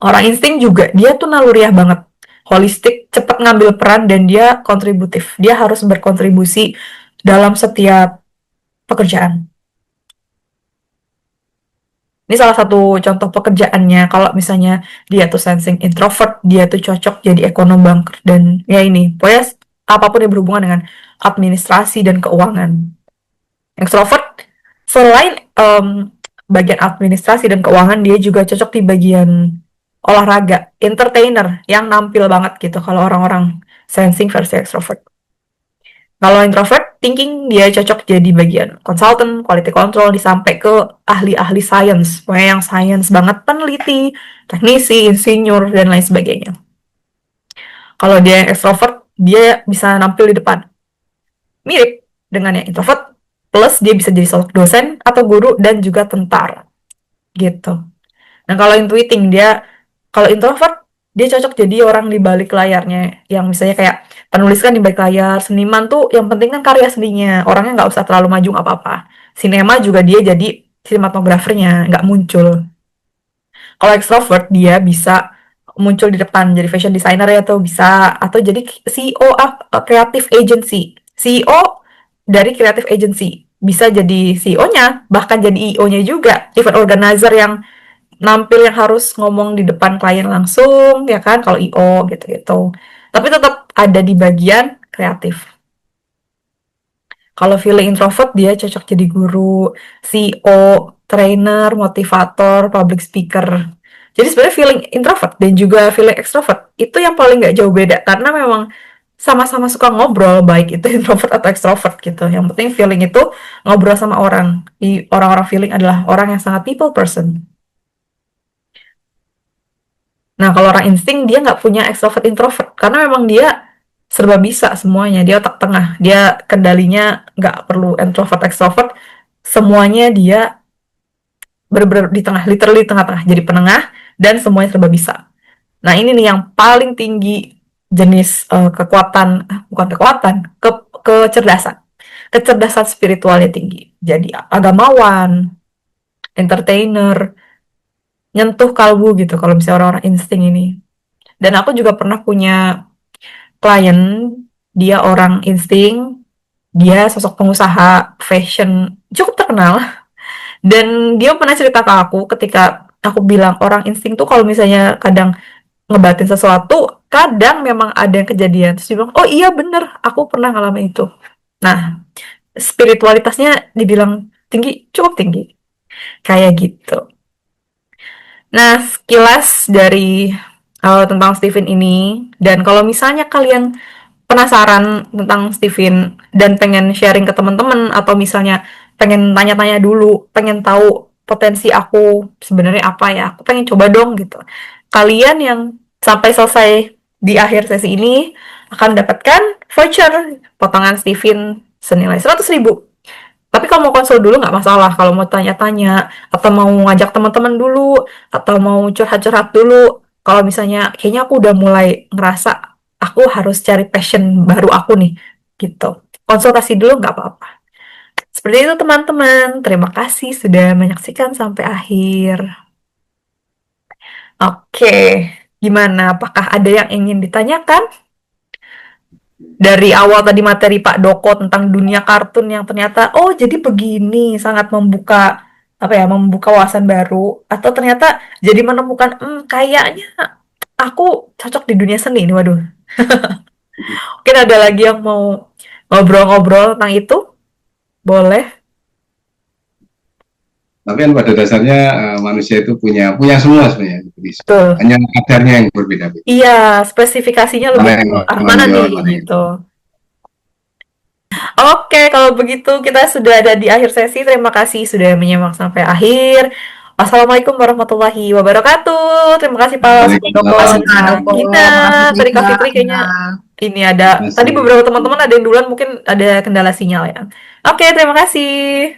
Orang insting juga, dia tuh naluriah banget. Holistik, cepat ngambil peran, dan dia kontributif. Dia harus berkontribusi dalam setiap pekerjaan. Ini salah satu contoh pekerjaannya. Kalau misalnya dia tuh sensing introvert, dia tuh cocok jadi ekonom banker. Dan ya ini, pokoknya apapun yang berhubungan dengan administrasi dan keuangan. Extrovert, selain bagian administrasi dan keuangan, dia juga cocok di bagian olahraga, entertainer, yang nampil banget gitu kalau orang-orang sensing versi extrovert. Kalau introvert, thinking dia cocok jadi bagian consultant, quality control, disampai ke ahli-ahli science. Pokoknya yang science banget, peneliti, teknisi, insinyur, dan lain sebagainya. Kalau dia yang extrovert, dia bisa nampil di depan. Mirip dengan yang introvert, plus dia bisa jadi sosok dosen atau guru dan juga tentara. Gitu. Nah, kalau intuiting dia, kalau introvert dia cocok jadi orang di balik layarnya, yang misalnya kayak penulis kan di balik layar, seniman tuh yang penting kan karya seninya, orangnya nggak usah terlalu maju apa-apa. Sinema juga dia jadi sinematografernya, nggak muncul. Kalau extrovert dia bisa muncul di depan jadi fashion designer ya, atau bisa atau jadi CEO creative agency, CEO dari creative agency, bisa jadi CEO-nya, bahkan jadi IO-nya juga, event organizer yang nampil yang harus ngomong di depan klien langsung ya kan kalau IO gitu-gitu. Tapi tetap ada di bagian kreatif. Kalau feeling introvert dia cocok jadi guru, CEO, trainer, motivator, public speaker. Jadi sebenarnya feeling introvert dan juga feeling extrovert itu yang paling nggak jauh beda karena memang sama-sama suka ngobrol, baik itu introvert atau extrovert gitu. Yang penting feeling itu ngobrol sama orang. Orang-orang feeling adalah orang yang sangat people person. Nah, kalau orang insting dia nggak punya extrovert introvert karena memang dia serba bisa semuanya. Dia otak tengah. Dia kendalinya nggak perlu introvert extrovert. Semuanya dia bener-bener di tengah, literally tengah-tengah. Jadi penengah dan semuanya serba bisa. Nah, ini nih yang paling tinggi jenis kekuatan, bukan kekuatan, kecerdasan. Kecerdasan spiritualnya tinggi. Jadi agamawan, entertainer, nyentuh kalbu gitu kalau misalnya orang-orang insting ini. Dan aku juga pernah punya klien, dia orang insting, dia sosok pengusaha fashion cukup terkenal, dan dia pernah cerita ke aku ketika aku bilang orang insting tuh kalau misalnya kadang ngebatin sesuatu, kadang memang ada yang kejadian. Terus dia bilang, oh iya bener, aku pernah ngalamin itu. Nah, spiritualitasnya dibilang tinggi, cukup tinggi. Kayak gitu. Nah, sekilas dari tentang Stephen ini, dan kalau misalnya kalian penasaran tentang Stephen dan pengen sharing ke teman-teman atau misalnya pengen tanya-tanya dulu, pengen tahu potensi aku sebenarnya apa ya, aku pengen coba dong gitu. Kalian yang sampai selesai di akhir sesi ini akan mendapatkan voucher potongan Stephen senilai 100.000. Tapi kalau mau konsul dulu nggak masalah. Kalau mau tanya-tanya atau mau ngajak teman-teman dulu atau mau curhat-curhat dulu. Kalau misalnya kayaknya aku udah mulai ngerasa aku harus cari passion baru aku nih, gitu. Konsultasi dulu nggak apa-apa. Seperti itu teman-teman. Terima kasih sudah menyaksikan sampai akhir. Oke, gimana? Apakah ada yang ingin ditanyakan? Dari awal tadi materi Pak Doko tentang dunia kartun yang ternyata oh jadi begini, sangat membuka apa ya, membuka wawasan baru, atau ternyata jadi menemukan kayaknya aku cocok di dunia seni ini. Waduh, mungkin ada lagi yang mau ngobrol-ngobrol tentang itu, boleh. Tapi kan pada dasarnya manusia itu punya semua sebenarnya. Betul. Hanya kadarnya yang berbeda-beda. Iya, spesifikasinya Mana lebih yang ke arah mana menonjol, nih mana yang gitu. Oke, kalau begitu kita sudah ada di akhir sesi. Terima kasih sudah menyimak sampai akhir. Wassalamualaikum warahmatullahi wabarakatuh. Terima kasih Pak Doko, Makasih Waalaikumsalam. Kak sama Doko, Gina. makasih Tadi Kak Keisha. Fitri Ya. kayaknya ini ada. Tadi Masih. beberapa teman-teman ada yang duluan, mungkin ada kendala sinyal ya. Oke, terima kasih.